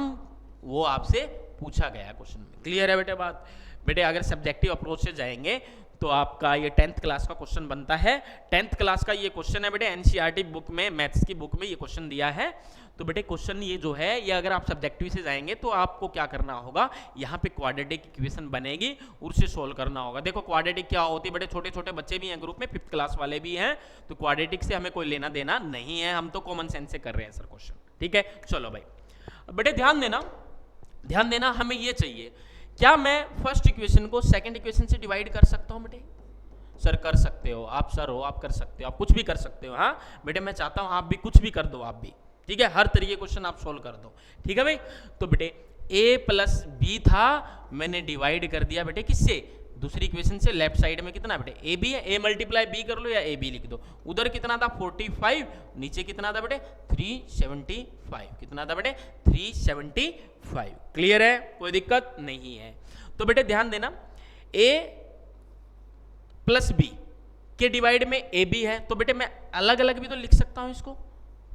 वो आपसे पूछा गया क्वेश्चन में। क्लियर है बेटे बात। बेटे अगर सब्जेक्टिव अप्रोच से जाएंगे तो आपका ये 10th क्लास का क्वेश्चन बनता है। 10th क्लास का ये क्वेश्चन है बेटे, एनसीईआरटी बुक में मैथ्स की बुक में ये क्वेश्चन दिया है। तो बेटे क्वेश्चन ये जो है ये अगर आप सब्जेक्टिव से जाएंगे तो आपको क्या करना होगा, यहाँ पे क्वाड्रेटिक इक्वेशन बनेगी उससे सोल्व करना होगा। देखो क्वाड्रेटिक क्या होती है बेटे, छोटे छोटे बच्चे भी हैं ग्रुप में, 5th क्लास वाले भी हैं, तो क्वाड्रेटिक से हमें कोई लेना देना नहीं है, हम तो कॉमन सेंस से कर रहे हैं सर क्वेश्चन। ठीक है, चलो भाई बेटे ध्यान देना हमें ये चाहिए, क्या मैं फर्स्ट इक्वेशन को सेकंड इक्वेशन से डिवाइड कर सकता हूं बेटे? सर कर सकते हो, आप सर हो, आप कर सकते हो, आप कुछ भी कर सकते हो। हाँ बेटे मैं चाहता हूं आप भी कुछ भी कर दो, आप भी, ठीक है, हर तरीके क्वेश्चन आप सोल्व कर दो। ठीक है भाई, तो बेटे a प्लस बी था, मैंने डिवाइड कर दिया बेटे किससे, दूसरी इक्वेशन से। लेफ्ट साइड में कितना बेटे ए बी है, a मल्टीप्लाई b कर लो या ए बी लिख दो। उधर कितना था 45, नीचे कितना था बेटे 375, कितना था बेटे 375। क्लियर है, कोई दिक्कत नहीं है। तो बेटे ध्यान देना a प्लस बी के डिवाइड में ए बी है, तो बेटे मैं अलग अलग भी तो लिख सकता हूं, इसको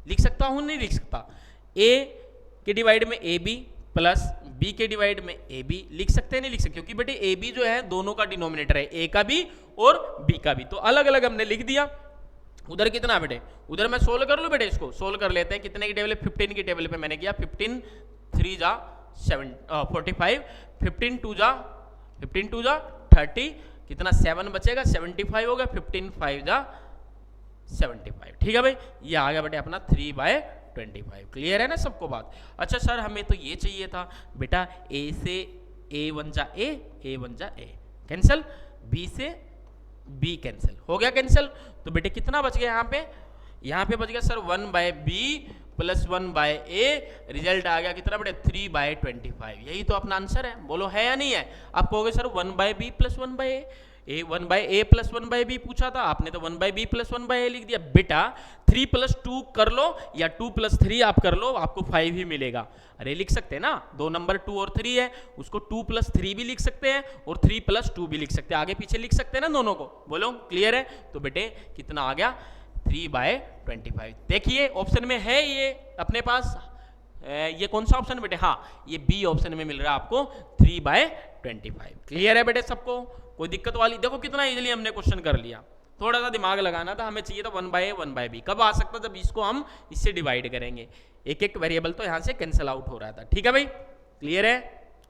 लिख सकता हूं नहीं लिख सकता, a के डिवाइड में ए बी प्लस बी के डिवाइड में ए बी लिख सकते हैं नहीं लिख सकते, क्योंकि बेटे ए बी जो है दोनों का डिनोमिनेटर है, ए का भी और बी का भी, तो अलग अलग हमने लिख दिया। उधर कितना बेटे, उधर मैं सोल्व कर लूं बेटे, इसको सोल्व कर लेते हैं। कितने की टेबल है 15 की टेबल पे मैंने किया, 15 3 जा 45, 15 2 जा 30, कितना 7 बचेगा 75 होगा, 15 5 जा 75। ठीक है भाई, ये आ गया बेटे अपना 3/25। क्लियर है ना सबको बात। अच्छा सर हमें तो ये चाहिए था बेटा, a से a 1 जा a 1 जा a कैंसिल, b से b कैंसिल, हो गया कैंसिल। तो बेटे कितना बच गया यहाँ पे बच गया sir 1/b plus 1/a, result आ गया कितना बेटे 3/25। यही तो अपना आंसर है, बोलो है या नहीं है। आप कहोगे sir 1/b plus 1/a, 1/a plus 1/b पूछा था आपने, तो 1/b प्लस 1/a लिख दिया। बेटा 3 + 2 कर लो या 2 + 3 आप कर लो, आपको 5 ही मिलेगा। अरे लिख सकते हैं ना, दो नंबर 2 और 3 है, उसको 2 + 3 भी लिख सकते हैं और 3 + 2 भी लिख सकते हैं, आगे पीछे लिख सकते हैं ना दोनों को। बोलो क्लियर है। तो बेटे कितना आ गया 3/25। देखिए ऑप्शन में है ये अपने पास, ये कौन सा ऑप्शन बेटे, हाँ ये बी ऑप्शन में मिल रहा है आपको 3/25। क्लियर है बेटे सबको, कोई दिक्कत वाली, देखो कितना इजीली हमने क्वेश्चन कर लिया। थोड़ा सा दिमाग लगाना था, हमें चाहिए था 1/a 1/b, कब आ सकता जब इसको हम इससे डिवाइड करेंगे, एक एक वेरिएबल तो यहाँ से कैंसिल आउट हो रहा था। ठीक है भाई, क्लियर है,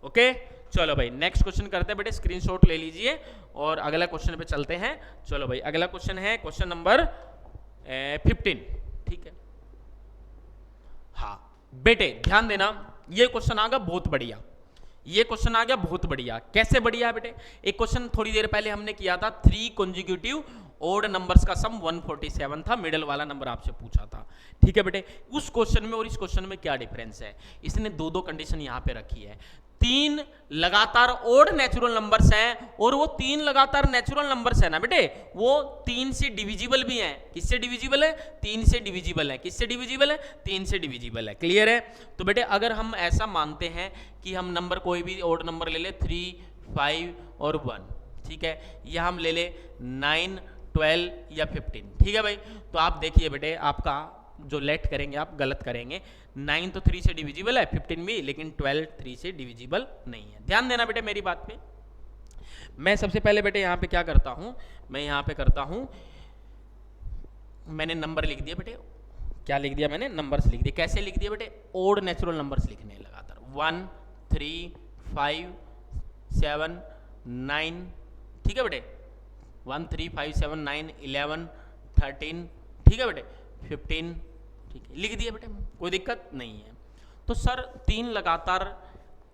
ओके। चलो भाई नेक्स्ट क्वेश्चन करते हैं बेटे, स्क्रीनशॉट ले लीजिए और अगला क्वेश्चन पे चलते हैं। चलो भाई अगला क्वेश्चन है क्वेश्चन नंबर 15। ठीक है, हाँ बेटे ध्यान देना, ये क्वेश्चन आ गया बहुत बढ़िया, ये क्वेश्चन आ गया बहुत बढ़िया। कैसे बढ़िया है बेटे, एक क्वेश्चन थोड़ी देर पहले हमने किया था, 3 कॉन्जिक्यूटिव ओड नंबर्स का सम 147 था, मिडल वाला नंबर आपसे पूछा था। ठीक है बेटे, उस क्वेश्चन में और इस क्वेश्चन में क्या डिफरेंस है, इसने दो कंडीशन यहाँ पे रखी है। 3 लगातार ओड नेचुरल नंबर्स हैं और वो 3 लगातार नेचुरल नंबर्स है ना बेटे, वो 3 से डिविजिबल भी हैं। किससे डिविजिबल है, 3 से डिविजिबल है। किससे डिविजिबल है, 3 से डिविजिबल है। क्लियर है। तो बेटे अगर हम ऐसा मानते हैं कि हम नंबर कोई भी ओड नंबर ले ले 3 5 और 1, ठीक है, या हम ले ले 9 12 या 15, ठीक है भाई। तो आप देखिए बेटे आपका जो लेट करेंगे आप गलत करेंगे, 9 तो 3 से डिविजिबल है, 15 भी, लेकिन 12 3 से डिविजिबल नहीं है। ध्यान देना बेटे मेरी बात पे। मैं सबसे पहले बेटे यहाँ पे क्या करता हूँ, मैं यहाँ पे करता हूँ, मैंने नंबर लिख दिया बेटे, क्या लिख दिया मैंने, नंबर्स लिख दिए। कैसे लिख दिया बेटे, ओड नेचुरल नंबर्स लिखने लगातार, 1 3 5 7 9, ठीक है बेटे, 1 3 5 7 9 11 13, ठीक है बेटे, 15, ठीक है, लिख दिया बेटे, कोई दिक्कत नहीं है। तो सर 3 लगातार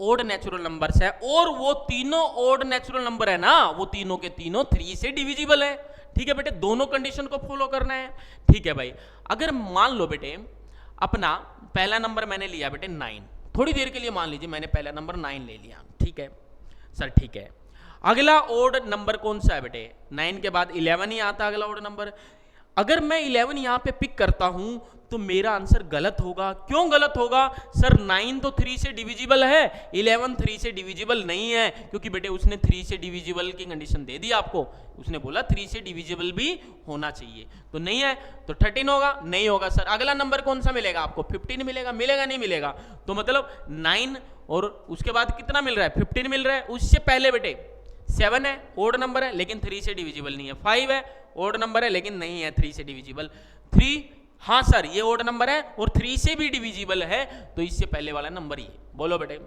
ओड नेचुरल नंबर्स है और वो तीनों ओड नेचुरल नंबर है ना, वो तीनों के तीनों 3 से डिविजिबल है। ठीक है बेटे, दोनों कंडीशन को फॉलो करना है। ठीक है भाई, अगर मान लो बेटे अपना पहला नंबर मैंने लिया बेटे 9, थोड़ी देर के लिए मान लीजिए मैंने पहला नंबर 9 ले लिया, ठीक है सर, ठीक है। अगला ओड नंबर कौन सा है बेटे, 9 के बाद 11 ही आता अगला ओड नंबर। अगर मैं 11 यहाँ पे पिक करता हूं तो मेरा आंसर गलत होगा। क्यों गलत होगा सर? 9 तो 3 से डिविजिबल है, 11 3 से डिविजिबल नहीं है, क्योंकि बेटे उसने 3 से डिविजिबल की कंडीशन दे दी आपको, उसने बोला 3 से डिविजिबल भी होना चाहिए, तो नहीं है, तो 13 होगा, नहीं होगा सर। अगला नंबर कौन सा मिलेगा आपको? 15 मिलेगा, मिलेगा नहीं मिलेगा? तो मतलब 9 और उसके बाद कितना मिल रहा है? 15 मिल रहा है। उससे पहले बेटे 7 है, ओड नंबर है लेकिन 3 से डिविजिबल नहीं है। 5 है, ओड नंबर है लेकिन नहीं है 3 से डिविजिबल। 3, हाँ सर ये ओड नंबर है और 3 से भी डिविजिबल है, तो इससे पहले वाला नंबर ये। बोलो बेटे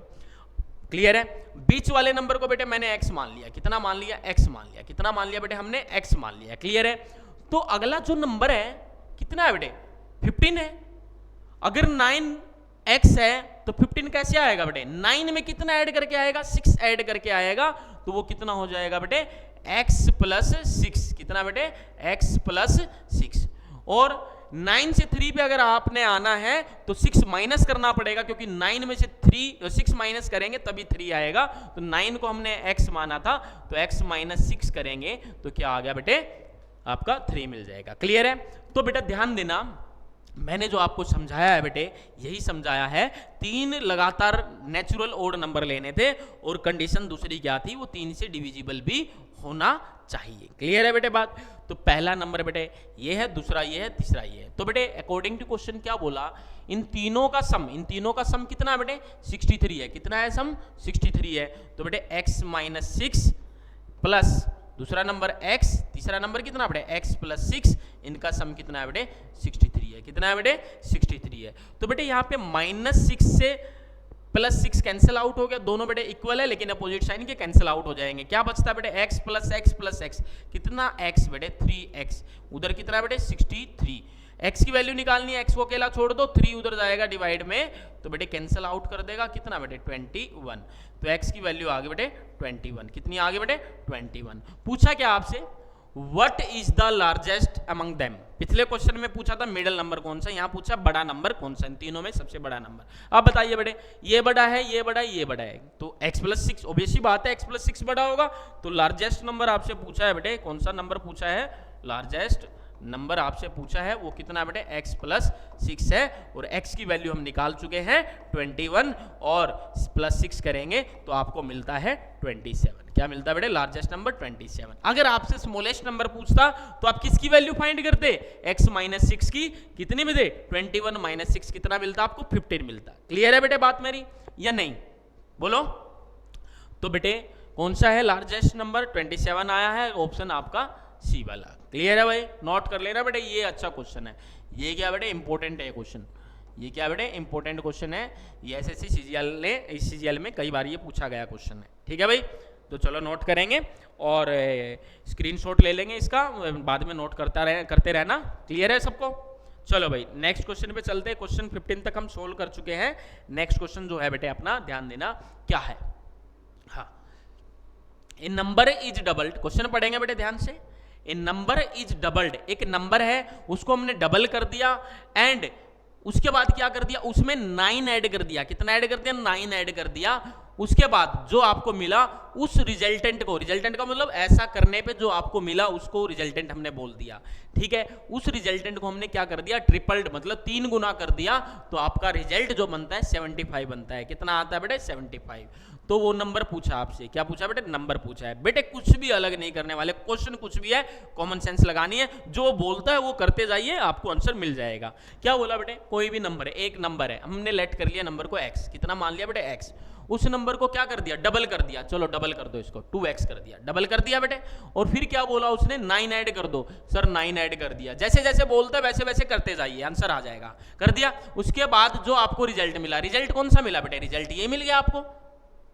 क्लियर है? बीच वाले नंबर को बेटे मैंने x मान लिया। कितना मान लिया? x मान लिया। कितना मान लिया बेटे? हमने x मान लिया। क्लियर है? तो अगला जो नंबर है कितना है बेटे? 15 है। अगर 9x है तो 15 कैसे आएगा बेटे? 9 में कितना ऐड करके आएगा? 6 ऐड करके आएगा, तो वो कितना हो जाएगा बेटे? x plus 6। कितना बेटे? x plus 6। और 9 से 3 पे अगर आपने आना है तो 6 माइनस करना पड़ेगा, क्योंकि 9 में से 6 माइनस करेंगे तभी 3 आएगा। तो 9 को हमने x माना था, तो x माइनस 6 करेंगे तो क्या आ गया बेटे? आपका 3 मिल जाएगा। क्लियर है? तो बेटा ध्यान देना, मैंने जो आपको समझाया है बेटे यही समझाया है। 3 लगातार नेचुरल ओड नंबर लेने थे और कंडीशन दूसरी क्या थी? वो 3 से डिविजिबल भी होना चाहिए। क्लियर है बेटे बात? तो पहला नंबर बेटे ये है, दूसरा ये है, तीसरा ये है। तो बेटे अकॉर्डिंग टू क्वेश्चन क्या बोला? इन तीनों का सम कितना है बेटे? 63 है। कितना है सम? 63 है। तो बेटे x माइनस 6 प्लस दूसरा नंबर x, तीसरा नंबर कितना बेटे? x प्लस 6, इनका सम कितना है बेटे? 63 है। कितना है बेटे? 63 है। तो बेटे यहाँ पे -6 से +6 कैंसिल आउट हो गया, दोनों बेटे इक्वल है लेकिन अपोजिट साइन के कैंसिल आउट हो जाएंगे। क्या बचता है बेटे? x plus x plus x। कितना x बेटे? 3x। उधर कितना बेटे? 63। x की वैल्यू निकालनी है, x को अकेला छोड़ दो, 3 उधर जाएगा डिवाइड में, तो बेटे कैंसिल आउट कर देगा। कितना बेटे? 21। तो x की वैल्यू आ गई बेटे 21। कितनी आ गई बेटे? 21। पूछा क्या आपसे? What is the largest among them? पिछले क्वेश्चन में पूछा था मिडिल नंबर कौन सा, यहाँ पूछा बड़ा नंबर कौन सा, इन तीनों में सबसे बड़ा नंबर। अब बताइए बेटे, ये बड़ा है, ये बड़ा है, ये बड़ा है, तो x प्लस 6 ऑब्वियसली बात है, x प्लस 6 बड़ा होगा। तो लार्जेस्ट नंबर आपसे पूछा है बेटे, कौन सा नंबर पूछा है? लार्जेस्ट नंबर आपसे पूछा है वो कितना बेटे? x प्लस 6 है, और x की वैल्यू हम निकाल चुके हैं 21, और प्लस 6 करेंगे तो आपको मिलता है 27। क्या मिलता है बेटे? Largest number 27। अगर आपसे स्मॉलेस्ट नंबर पूछता तो आप किसकी वैल्यू फाइंड करते? x माइनस 6 की। कितनी मिलते? 21 माइनस 6 कितना मिलता आपको? 15 मिलता। क्लियर है बेटे बात मेरी या नहीं? बोलो। तो बेटे कौन सा है लार्जेस्ट नंबर? 27 आया है, ऑप्शन आपका सी वाला। क्लियर है भाई? नोट कर लेना बेटे, ये अच्छा क्वेश्चन है। ये क्या बेटे? इंपॉर्टेंट है क्वेश्चन। ये क्या बेटे? इंपॉर्टेंट क्वेश्चन है। ये एसएससी सीजीएल में कई बार ये पूछा गया क्वेश्चन है। ठीक है भाई? तो चलो नोट करेंगे और स्क्रीनशॉट ले लेंगे इसका, बाद में नोट करते रहना। क्लियर है सबको? चलो भाई नेक्स्ट क्वेश्चन पे चलते हैं। क्वेश्चन 15 तक हम सोल्व कर चुके हैं। नेक्स्ट क्वेश्चन जो है बेटे अपना ध्यान देना क्या है। हाँ, ए नंबर इज डबल्ड, क्वेश्चन पढ़ेंगे बेटे ध्यान से। ए नंबर इज डबल्ड, एक नंबर है उसको हमने डबल कर दिया, एंड उसके बाद क्या कर दिया? उसमें 9 ऐड कर दिया। कितना ऐड कर दिया? 9 ऐड कर दिया। उसके बाद जो आपको मिला उस रिजल्टेंट को, रिजल्टेंट का मतलब ऐसा करने पे जो आपको मिला उसको रिजल्टेंट हमने बोल दिया। ठीक है? उस रिजल्टेंट को हमने क्या कर दिया? ट्रिपल्ड, मतलब 3 गुना कर दिया, तो आपका रिजल्ट जो बनता है 75 बनता है। कितना आता है बेटे? 75। तो वो नंबर पूछा आपसे। क्या पूछा बेटे? नंबर पूछा है। बेटे कुछ भी अलग नहीं करने वाले, क्वेश्चन कुछ भी है, कॉमन सेंस लगानी है, जो बोलता है वो करते जाइए, आपको आंसर मिल जाएगा। क्या बोला बेटे? कोई भी नंबर है, एक नंबर है, हमने लेट कर लिया नंबर को x। कितना मान लिया बेटे? x। उस नंबर को क्या कर दिया? डबल कर दिया। चलो डबल कर दो इसको, 2x कर दिया, डबल कर दिया बेटे। और फिर क्या बोला उसने? 9 ऐड कर दो। सर 9 ऐड कर दिया। जैसे जैसे बोलता है वैसे वैसे करते जाइए, आंसर आ जाएगा। कर दिया। उसके बाद जो आपको रिजल्ट मिला, रिजल्ट कौन सा मिला बेटे? रिजल्ट ये मिल गया आपको।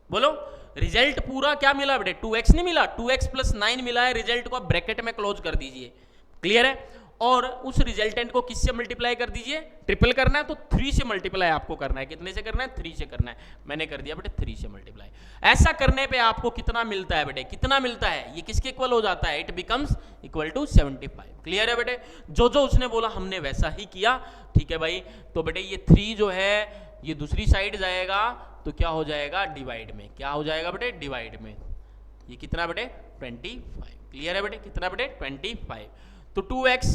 बोलो, रिजल्ट पूरा क्या मिला बेटे? 2x नहीं मिला, 2x प्लस 9 मिला है। रिजल्ट को ब्रैकेट में क्लोज कर दीजिए। क्लियर है? और उस रिजल्टेंट को किससे मल्टीप्लाई कर दीजिए? ट्रिपल करना है तो 3 से मल्टीप्लाई आपको करना है। कितने से करना है? 3 से करना है। मैंने कर दिया बेटे 3 से मल्टीप्लाई। ऐसा करने पे आपको कितना मिलता है बेटे? कितना मिलता है? ये किसके इक्वल हो जाता है? It becomes equal to 75। Clear है बेटे? जो जो उसने बोला हमने वैसा ही किया। ठीक है भाई? तो बेटे ये 3 जो है ये दूसरी साइड जाएगा, तो क्या हो जाएगा? डिवाइड में। क्या हो जाएगा बेटे? डिवाइड में। ये कितना बेटे? 25। क्लियर है बेटे? कितना बेटे? 25। तो 2x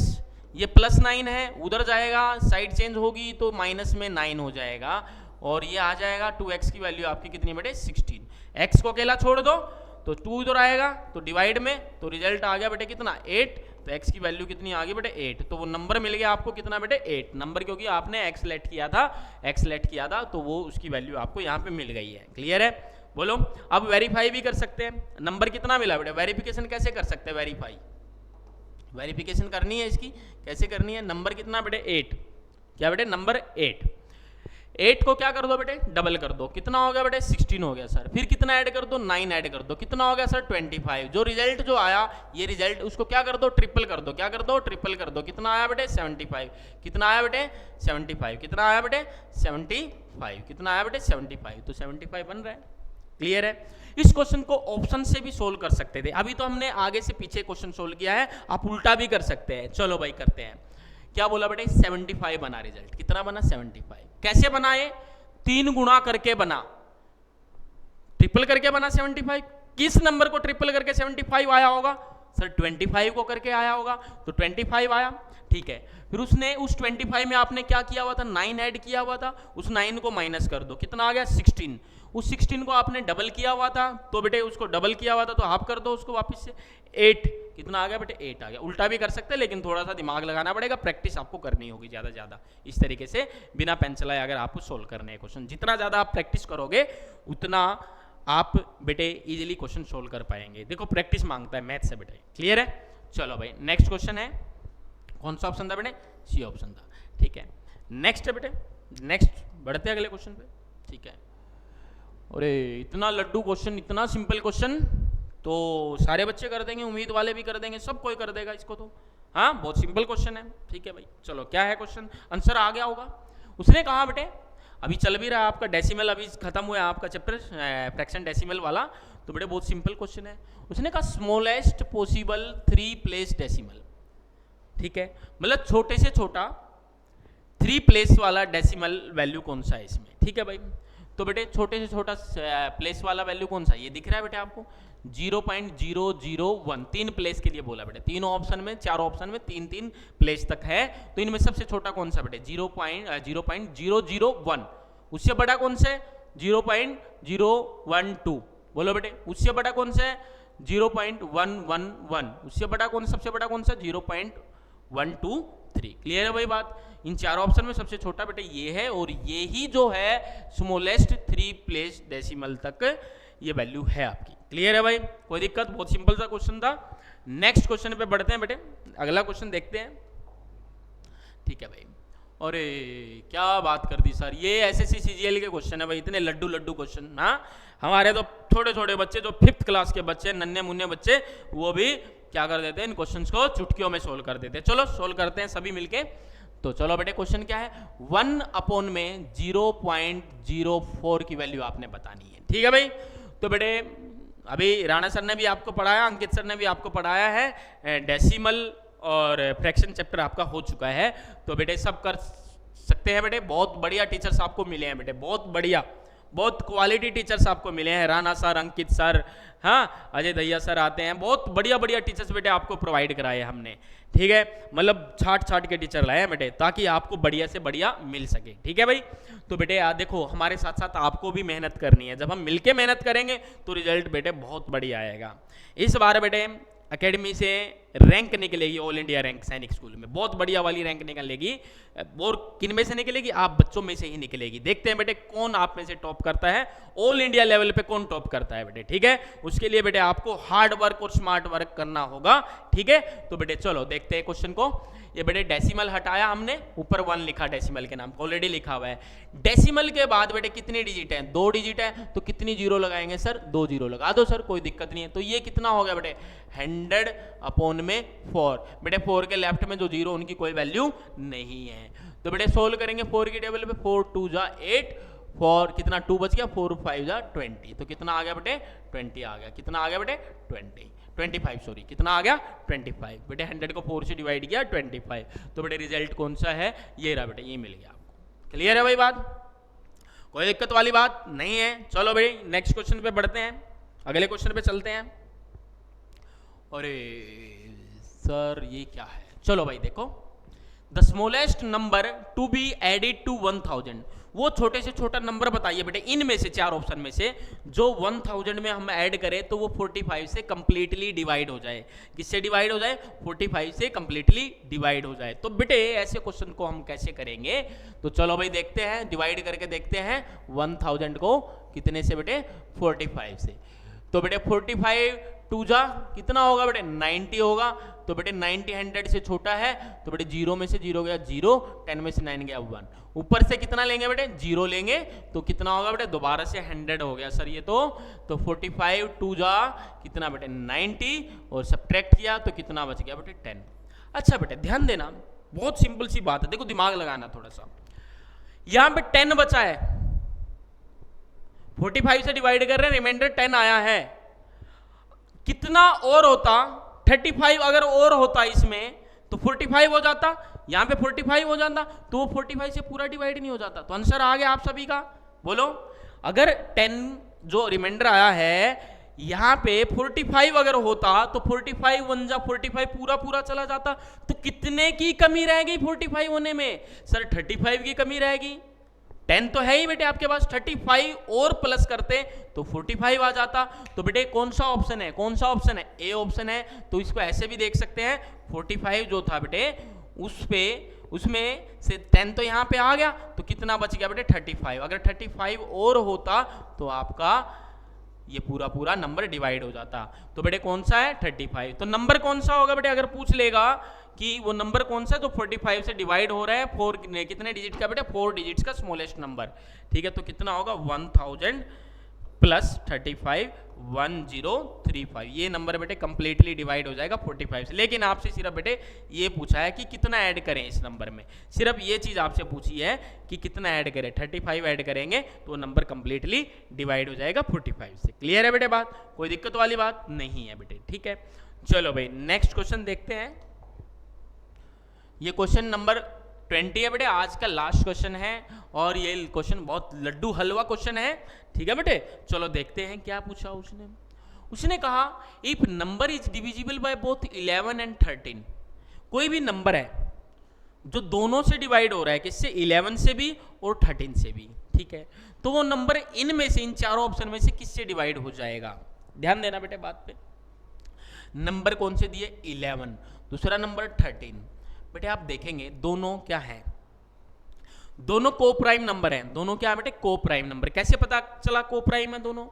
ये +9 है, उधर जाएगा, साइड चेंज होगी तो माइनस में 9 हो जाएगा, और ये आ जाएगा 2x की वैल्यू आपकी कितनी बेटे 16। x को अकेला छोड़ दो तो 2 इधर आएगा, तो डिवाइड में, तो रिजल्ट आ गया बेटे कितना 8। तो x की वैल्यू कितनी आ गई बेटे 8। तो वो नंबर मिल गया आपको कितना बेटे 8 नंबर, क्योंकि आपने x लेट किया था तो वो उसकी वैल्यू आपको यहाँ पे मिल गई है। क्लियर है? बोलो। अब वेरीफाई भी कर सकते हैं, नंबर कितना मिला बेटे, वेरिफिकेशन कैसे कर सकते हैं, वेरिफिकेशन करनी है इसकी, कैसे करनी है, नंबर कितना बेटे 8, क्या बेटे नंबर 8 को क्या कर दो बेटे डबल कर दो, कितना हो गया बेटे 16 हो गया सर, फिर कितना ऐड कर दो 9 ऐड कर दो, कितना हो गया सर 25। जो रिजल्ट जो आया ये रिजल्ट उसको क्या कर दो ट्रिपल कर दो, क्या कर दो ट्रिपल कर दो, कितना आया बेटे 75, कितना आया बेटे 75, कितना आया बेटे 75, कितना आया बेटे 75, तो 75 बन रहा है। क्लियर है? इस क्वेश्चन को ऑप्शन से भी सोल्व कर सकते थे, अभी तो हमने आगे से पीछे क्वेश्चन सोल्व किया है, आप उल्टा भी कर सकते हैं। चलो भाई करते हैं। क्या बोला बेटे 75 बना रिजल्ट, कितना बना 75। कैसे बनाए, 3 गुणा करके बना, ट्रिपल करके बना 75। किस नंबर को ट्रिपल करके 75 आया होगा सर, 25 को करके आया होगा, तो 25 आया। ठीक है, फिर उसने उस 25 में आपने क्या किया हुआ था 9 ऐड किया हुआ था, उस 9 को माइनस कर दो, कितना आ गया 16। उस 16 को आपने डबल किया हुआ था, तो बेटे उसको डबल किया हुआ था तो हाफ कर दो उसको वापस से 8, कितना आ गया बेटे 8 आ गया। उल्टा भी कर सकते हैं लेकिन थोड़ा सा दिमाग लगाना पड़ेगा, प्रैक्टिस आपको करनी होगी ज़्यादा ज़्यादा। इस तरीके से बिना पेन चलाए अगर आपको सोल्व करने हैं क्वेश्चन, जितना ज़्यादा आप प्रैक्टिस करोगे उतना आप बेटे इजीली क्वेश्चन सोल्व कर पाएंगे। देखो प्रैक्टिस मांगता है मैथ से बेटे। क्लियर है? चलो भाई नेक्स्ट क्वेश्चन है, कौन सा ऑप्शन था बेटे, सी ऑप्शन था। ठीक है, नेक्स्ट है बेटे, नेक्स्ट बढ़ते हैं अगले क्वेश्चन पे। ठीक है, अरे इतना लड्डू क्वेश्चन, इतना सिंपल क्वेश्चन तो सारे बच्चे कर देंगे, उम्मीद वाले भी कर देंगे, सब कोई कर देगा इसको तो। हाँ बहुत सिंपल क्वेश्चन है। ठीक है भाई, चलो क्या है क्वेश्चन, आंसर आ गया होगा। उसने कहा बेटे अभी चल भी रहा है आपका डेसिमल, अभी खत्म हुआ है आपका चैप्टर फ्रैक्शन डेसिमल वाला, तो बेटे बहुत सिंपल क्वेश्चन है। उसने कहा स्मॉलेस्ट पॉसिबल 3 प्लेस डेसिमल। ठीक है, मतलब छोटे से छोटा 3 प्लेस वाला डेसिमल वैल्यू कौन सा है इसमें। ठीक है भाई, तो बेटे छोटे से छोटा प्लेस वाला वैल्यू कौन सा, ये दिख रहा है बेटे आपको 0.001, 3 प्लेस के लिए बोला बेटे, तीनों ऑप्शन में, चारों ऑप्शन में 3 प्लेस तक है, तो इनमें सबसे छोटा कौन सा बेटे 0.001। उससे बड़ा कौन सा है 0.012, बोलो बेटे। उससे बड़ा कौन सा है 0.111, उससे बड़ा कौन, सबसे बड़ा कौन सा 0.123। क्लियर है भाई बात? इन चारों ऑप्शन में सबसे छोटा बेटे ये है, और ये ही जो है स्मॉलेस्ट 3 प्लेस डेसिमल तक ये वैल्यू है आपकी। क्लियर है भाई? कोई दिक्कत? बहुत सिंपल सा क्वेश्चन था। नेक्स्ट क्वेश्चन पे बढ़ते हैं बेटे, अगला क्वेश्चन देखते हैं। ठीक है भाई, अरे क्या बात कर दी सर, ये एसएससी सीजीएल के क्वेश्चन है भाई, इतने लड्डू लड्डू क्वेश्चन। हाँ हमारे तो छोटे छोटे बच्चे जो 5th क्लास के बच्चे, नन्हे मुन्ने बच्चे, वो भी क्या कर देते हैं, इन क्वेश्चंस को चुटकियों में सोल्व कर देते हैं। चलो सोल्व करते हैं सभी मिलके। तो चलो बेटे क्वेश्चन क्या है, 1 में 0.04 की वैल्यू आपने बतानी है। ठीक है भाई, तो बेटे अभी राणा सर ने भी आपको पढ़ाया, अंकित सर ने भी आपको पढ़ाया है, डेसिमल और फ्रैक्शन चैप्टर आपका हो चुका है, तो बेटे सब कर सकते हैं बेटे। बहुत बढ़िया टीचर्स आपको मिले हैं बेटे, बहुत बढ़िया, बहुत क्वालिटी टीचर्स आपको मिले हैं, राणा सर, अंकित सर, हाँ अजय दहिया सर आते हैं, बहुत बढ़िया बढ़िया टीचर्स बेटे आपको प्रोवाइड कराए हमने। ठीक है, मतलब छाट छाट के टीचर लाए हैं बेटे, ताकि आपको बढ़िया से बढ़िया मिल सके। ठीक है भाई, तो बेटे देखो हमारे साथ साथ आपको भी मेहनत करनी है, जब हम मिलके मेहनत करेंगे तो रिजल्ट बेटे बहुत बढ़िया आएगा। इस बार बेटे एकेडमी से रैंक निकलेगी, ऑल इंडिया रैंक सैनिक स्कूल में, बहुत बढ़िया वाली रैंक निकलेगी। और किन में से निकलेगी, आप बच्चों में से ही निकलेगी। देखते हैं बेटे कौन आप में से टॉप करता है, ऑल इंडिया लेवल पे कौन टॉप करता है बेटे। ठीक है, उसके लिए बेटे आपको हार्ड वर्क और स्मार्ट वर्क करना होगा। ठीक है, तो बेटे चलो देखते हैं क्वेश्चन को। ये बेटे डेसिमल हटाया हमने, ऊपर 1 लिखा डेसिमल के नाम, ऑलरेडी लिखा हुआ है। डेसिमल के बाद बेटे कितनी डिजिट है, 2 डिजिट है, तो कितनी जीरो लगाएंगे सर, 2 जीरो लगा दो सर, कोई दिक्कत नहीं है। तो ये कितना हो गया बेटे 100/4। बेटे 4 के लेफ्ट में जो जीरो उनकी कोई वैल्यू नहीं है। तो बेटे सोल्व करेंगे 4 की टेबल पे, 4 2 जा 8, 4 कितना 2 बच गया, 4 5 जा 20, तो कितना आ गया बेटे 20 आ गया। कितना आ गया बेटे 25 सॉरी, कितना आ गया 25। बेटे 100 को 4 से डिवाइड किया 25, तो बेटे रिजल्ट कौन सा है, ये रहा बेटे, ये मिल गया आपको। क्लियर है भाई बात? कोई दिक्कत वाली बात नहीं है। चलो भाई नेक्स्ट क्वेश्चन पे बढ़ते हैं, अगले क्वेश्चन पे चलते हैं। अरे सर ये क्या है, चलो भाई देखो the smallest number to be added to 1000, वो छोटे से छोटा नंबर बताइए बेटे इनमें से, चार ऑप्शन में से, जो 1000 में हम ऐड करें तो वो 45 से कंप्लीटली डिवाइड हो जाए। किससे डिवाइड हो जाए? 45 से कंप्लीटली डिवाइड हो जाए। तो बेटे ऐसे क्वेश्चन को हम कैसे करेंगे? तो चलो भाई देखते हैं, डिवाइड करके देखते हैं 1000 को कितने से बेटे? 45 से। तो बेटे 45 टू जा कितना होगा बेटे? 90 होगा। तो बेटे 90 100 से छोटा है, तो बेटे 0 में से 0 गया 0, 10 में से 9 गया 1, ऊपर से कितना लेंगे बेटे? 0 लेंगे, तो कितना होगा बेटे? दोबारा से 100 हो गया सर ये तो 45 टू जा कितना बेटे? 90, और सब्ट्रैक्ट किया तो कितना बच गया बेटे? 10। अच्छा बेटे ध्यान देना, बहुत सिंपल सी बात है, देखो दिमाग लगाना थोड़ा सा। यहां पे 10 बचा है, 45 से डिवाइड कर रहे हैं, रिमाइंडर 10 आया है। कितना और होता? 35 अगर और होता इसमें तो 45 हो जाता, यहां पे 45 हो जाता, तो वो 45 से पूरा डिवाइड नहीं हो जाता। तो आंसर आ गया आप सभी का, बोलो। अगर 10 जो रिमाइंडर आया है यहां पे 45 अगर होता तो 45 1 जा 45 पूरा पूरा चला जाता, तो कितने की कमी रह गई 45 होने में? सर 35 की कमी रहेगी। 10 तो है ही बेटे आपके पास, 35 और प्लस करते तो 45 आ जाता। तो बेटे कौन सा ऑप्शन है? कौन सा ऑप्शन है? ए ऑप्शन है। तो इसको ऐसे भी देख सकते हैं, 45 जो था बेटे उसमें से 10 तो यहाँ पे आ गया, तो कितना बच गया बेटे? 35। अगर 35 और होता तो आपका ये पूरा पूरा नंबर डिवाइड हो जाता। तो बेटे कौन सा है? 35। तो नंबर कौन सा होगा बेटे? अगर पूछ लेगा कि वो नंबर कौन सा है जो 45 से डिवाइड हो रहा है, 4 कितने डिजिट का बेटे? 4 डिजिट्स का स्मॉलेस्ट नंबर। ठीक है, तो कितना होगा? 1000 प्लस 35 1035, ये नंबर बेटे कंप्लीटली डिवाइड हो जाएगा 45 से। लेकिन आपसे सिर्फ बेटे ये पूछा है कि कितना ऐड करें इस नंबर में, सिर्फ ये चीज आपसे पूछी है कि कितना ऐड करें। 35 ऐड करेंगे तो नंबर कंप्लीटली डिवाइड हो जाएगा 45 से। क्लियर है बेटे बात? कोई दिक्कत वाली बात नहीं है बेटे। ठीक है, चलो भाई नेक्स्ट क्वेश्चन देखते हैं। ये क्वेश्चन नंबर 20 है बेटे, आज का लास्ट क्वेश्चन है, और ये क्वेश्चन बहुत लड्डू हलवा क्वेश्चन है। ठीक है बेटे, चलो देखते हैं क्या पूछा उसने। उसने कहा if number is divisible by both 11 and 13, कोई भी नंबर है जो दोनों से डिवाइड हो रहा है, किससे? 11 से भी और 13 से भी। ठीक है, तो वो नंबर इनमें से, इन चारों ऑप्शन में से किससे डिवाइड हो जाएगा? ध्यान देना बेटे बात पे। नंबर कौन से दिए? 11, दूसरा नंबर 13। बेटे आप देखेंगे दोनों क्या है? दोनों को प्राइम नंबर हैं। दोनों क्या है बेटे? को प्राइम नंबर। कैसे पता चला को प्राइम है दोनों?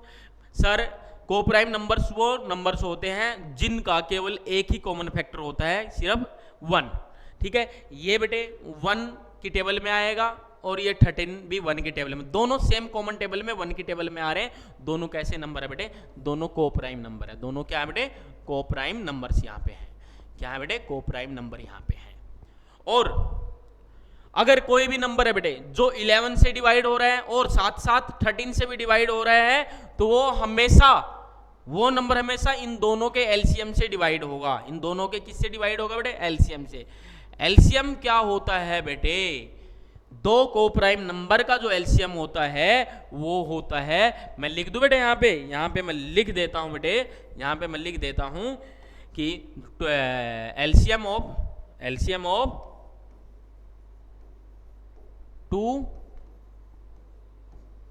सर को प्राइम नंबर्स वो नंबर्स होते हैं जिनका केवल एक ही कॉमन फैक्टर होता है, सिर्फ 1। ठीक है, ये बेटे 1 की टेबल में आएगा और ये 13 भी 1 की टेबल में, दोनों सेम कॉमन टेबल में 1 की टेबल में आ रहे हैं। दोनों कैसे नंबर है बेटे? दोनों को प्राइम नंबर है। दोनों क्या है बेटे? को प्राइम नंबर्स यहाँ पे है। क्या है बेटे? को प्राइम नंबर यहाँ पे है। और अगर कोई भी नंबर है बेटे जो 11 से डिवाइड हो रहा है और साथ साथ 13 से भी डिवाइड हो रहा है, तो वो नंबर हमेशा इन दोनों के एलसीएम से डिवाइड होगा। इन दोनों के किससे डिवाइड होगा बेटे? एलसीएम से। एलसीएम क्या होता है बेटे? दो को प्राइम नंबर का जो एलसीएम होता है वो होता है, मैं लिख दूं बेटे यहाँ पे मैं लिख देता हूं बेटे, यहाँ पे मैं लिख देता हूं कि एलसीएम ऑफ 2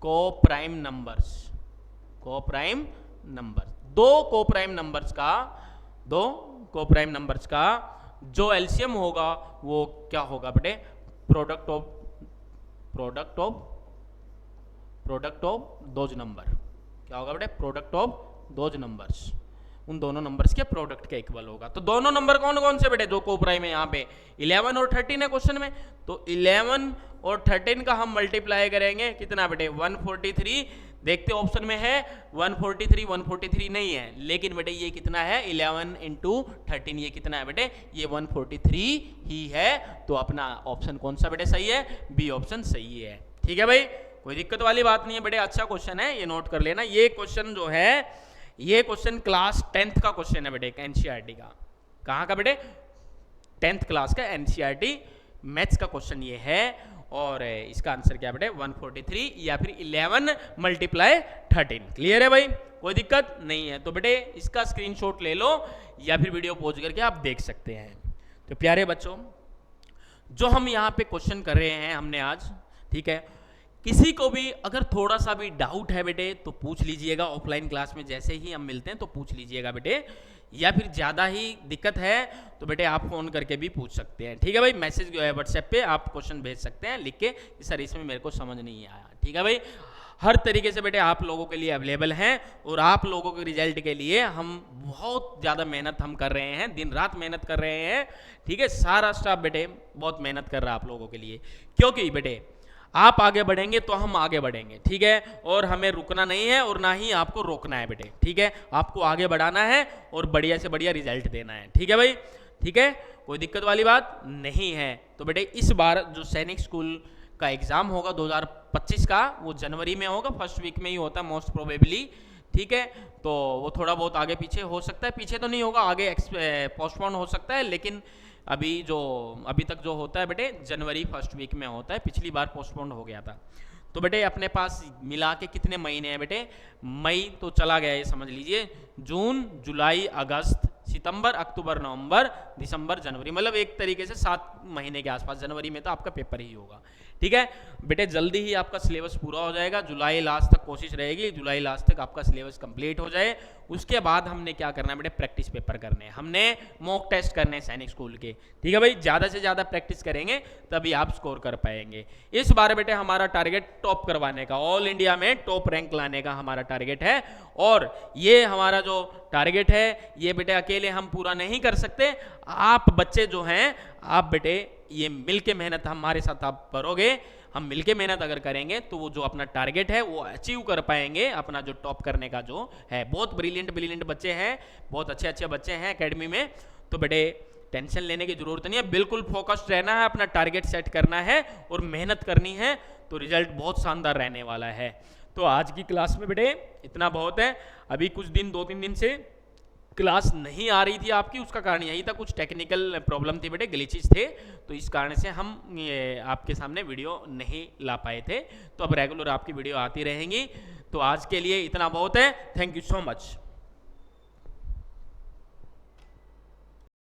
को प्राइम नंबर्स, दो को प्राइम नंबर्स का जो एलसीएम होगा वो क्या होगा बेटे? Product of those number. क्या होगा बेटे? प्रोडक्ट ऑफ दोज नंबर्स, उन दोनों नंबर्स के प्रोडक्ट के इक्वल होगा। तो दोनों नंबर कौन कौन से बेटे जो को प्राइम है? यहाँ पे 11 और 13 है क्वेश्चन में, तो 11 और 13 का हम मल्टीप्लाई करेंगे कितना बेटे? 143। देखते ऑप्शन में है 143 नहीं है, लेकिन बेटे ये कितना है? 11 इंटू 13, ये कितना है बेटे? ये 143 ही है। तो अपना ऑप्शन कौन सा बेटे सही है? बी ऑप्शन सही है। ठीक है भाई, कोई दिक्कत वाली बात नहीं है बेटे, अच्छा क्वेश्चन है, ये नोट कर लेना। ये क्वेश्चन जो है, ये क्वेश्चन क्लास 10th का क्वेश्चन है बेटे, एनसीईआरटी का। कहाँ का बेटे? 10th क्लास का एनसीईआरटी मैथ्स का क्वेश्चन ये है। और इसका आंसर क्या बेटे? 143 या फिर 11 मल्टीप्लाई 13। क्लियर है भाई? कोई दिक्कत नहीं है। तो बेटे इसका स्क्रीनशॉट ले लो या फिर वीडियो पॉज करके आप देख सकते हैं। तो प्यारे बच्चों, जो हम यहाँ पे क्वेश्चन कर रहे हैं हमने आज, ठीक है, किसी को भी अगर थोड़ा सा भी डाउट है बेटे तो पूछ लीजिएगा, ऑफलाइन क्लास में जैसे ही हम मिलते हैं तो पूछ लीजिएगा बेटे, या फिर ज़्यादा ही दिक्कत है तो बेटे आप फ़ोन करके भी पूछ सकते हैं, ठीक है भाई। मैसेज व्हाट्सएप पे आप क्वेश्चन भेज सकते हैं लिख के कि सर इसमें मेरे को समझ नहीं आया, ठीक है भाई। हर तरीके से बेटे आप लोगों के लिए अवेलेबल हैं, और आप लोगों के रिजल्ट के लिए हम बहुत ज़्यादा मेहनत हम कर रहे हैं, दिन रात मेहनत कर रहे हैं, ठीक है। सारा स्टाफ बेटे बहुत मेहनत कर रहा है आप लोगों के लिए, क्योंकि बेटे आप आगे बढ़ेंगे तो हम आगे बढ़ेंगे, ठीक है। और हमें रुकना नहीं है और ना ही आपको रोकना है बेटे, ठीक है। आपको आगे बढ़ाना है और बढ़िया से बढ़िया रिजल्ट देना है, ठीक है भाई, ठीक है। कोई दिक्कत वाली बात नहीं है। तो बेटे इस बार जो सैनिक स्कूल का एग्ज़ाम होगा 2025 का, वो जनवरी में होगा, फर्स्ट वीक में ही होता है मोस्ट प्रोबेबली, ठीक है। तो वो थोड़ा बहुत आगे पीछे हो सकता है, पीछे तो नहीं होगा, आगे पोस्टपोन हो सकता है, लेकिन अभी तक जो होता है बेटे जनवरी फर्स्ट वीक में होता है, पिछली बार पोस्टपोन हो गया था। तो बेटे अपने पास मिला के कितने महीने हैं बेटे, मई तो चला गया ये समझ लीजिए, जून जुलाई अगस्त सितंबर अक्टूबर नवंबर दिसंबर जनवरी, मतलब एक तरीके से 7 महीने के आसपास, जनवरी में तो आपका पेपर ही होगा, ठीक है बेटे। जल्दी ही आपका सिलेबस पूरा हो जाएगा, जुलाई लास्ट तक कोशिश रहेगी, जुलाई लास्ट तक आपका सिलेबस कंप्लीट हो जाए। उसके बाद हमने क्या करना है बेटे, प्रैक्टिस पेपर करने हैं, हमने मॉक टेस्ट करने हैं सैनिक स्कूल के, ठीक है भाई। ज़्यादा से ज़्यादा प्रैक्टिस करेंगे तभी आप स्कोर कर पाएंगे। इस बार बेटे हमारा टारगेट टॉप करवाने का, ऑल इंडिया में टॉप रैंक लाने का हमारा टारगेट है, और ये हमारा जो टारगेट है ये बेटे अकेले हम पूरा नहीं कर सकते, आप बच्चे जो हैं आप बेटे ये मिलके मेहनत हमारे साथ आप करोगे, हम मिलके मेहनत अगर करेंगे तो वो जो अपना टारगेट है वो अचीव कर पाएंगे, अपना जो टॉप करने का जो है। बहुत ब्रिलियंट बच्चे हैं, बहुत अच्छे बच्चे हैं एकेडमी में, तो बेटे टेंशन लेने की जरूरत नहीं है, बिल्कुल फोकस्ड रहना है, अपना टारगेट सेट करना है और मेहनत करनी है, तो रिजल्ट बहुत शानदार रहने वाला है। तो आज की क्लास में बेटे इतना बहुत है। अभी कुछ दिन 2-3 दिन से क्लास नहीं आ रही थी आपकी, उसका कारण यही था, कुछ टेक्निकल प्रॉब्लम थी बेटे, ग्लिचेस थे, तो इस कारण से हम ये आपके सामने वीडियो नहीं ला पाए थे। तो अब रेगुलर आपकी वीडियो आती रहेंगी। तो आज के लिए इतना बहुत है, थैंक यू सो मच।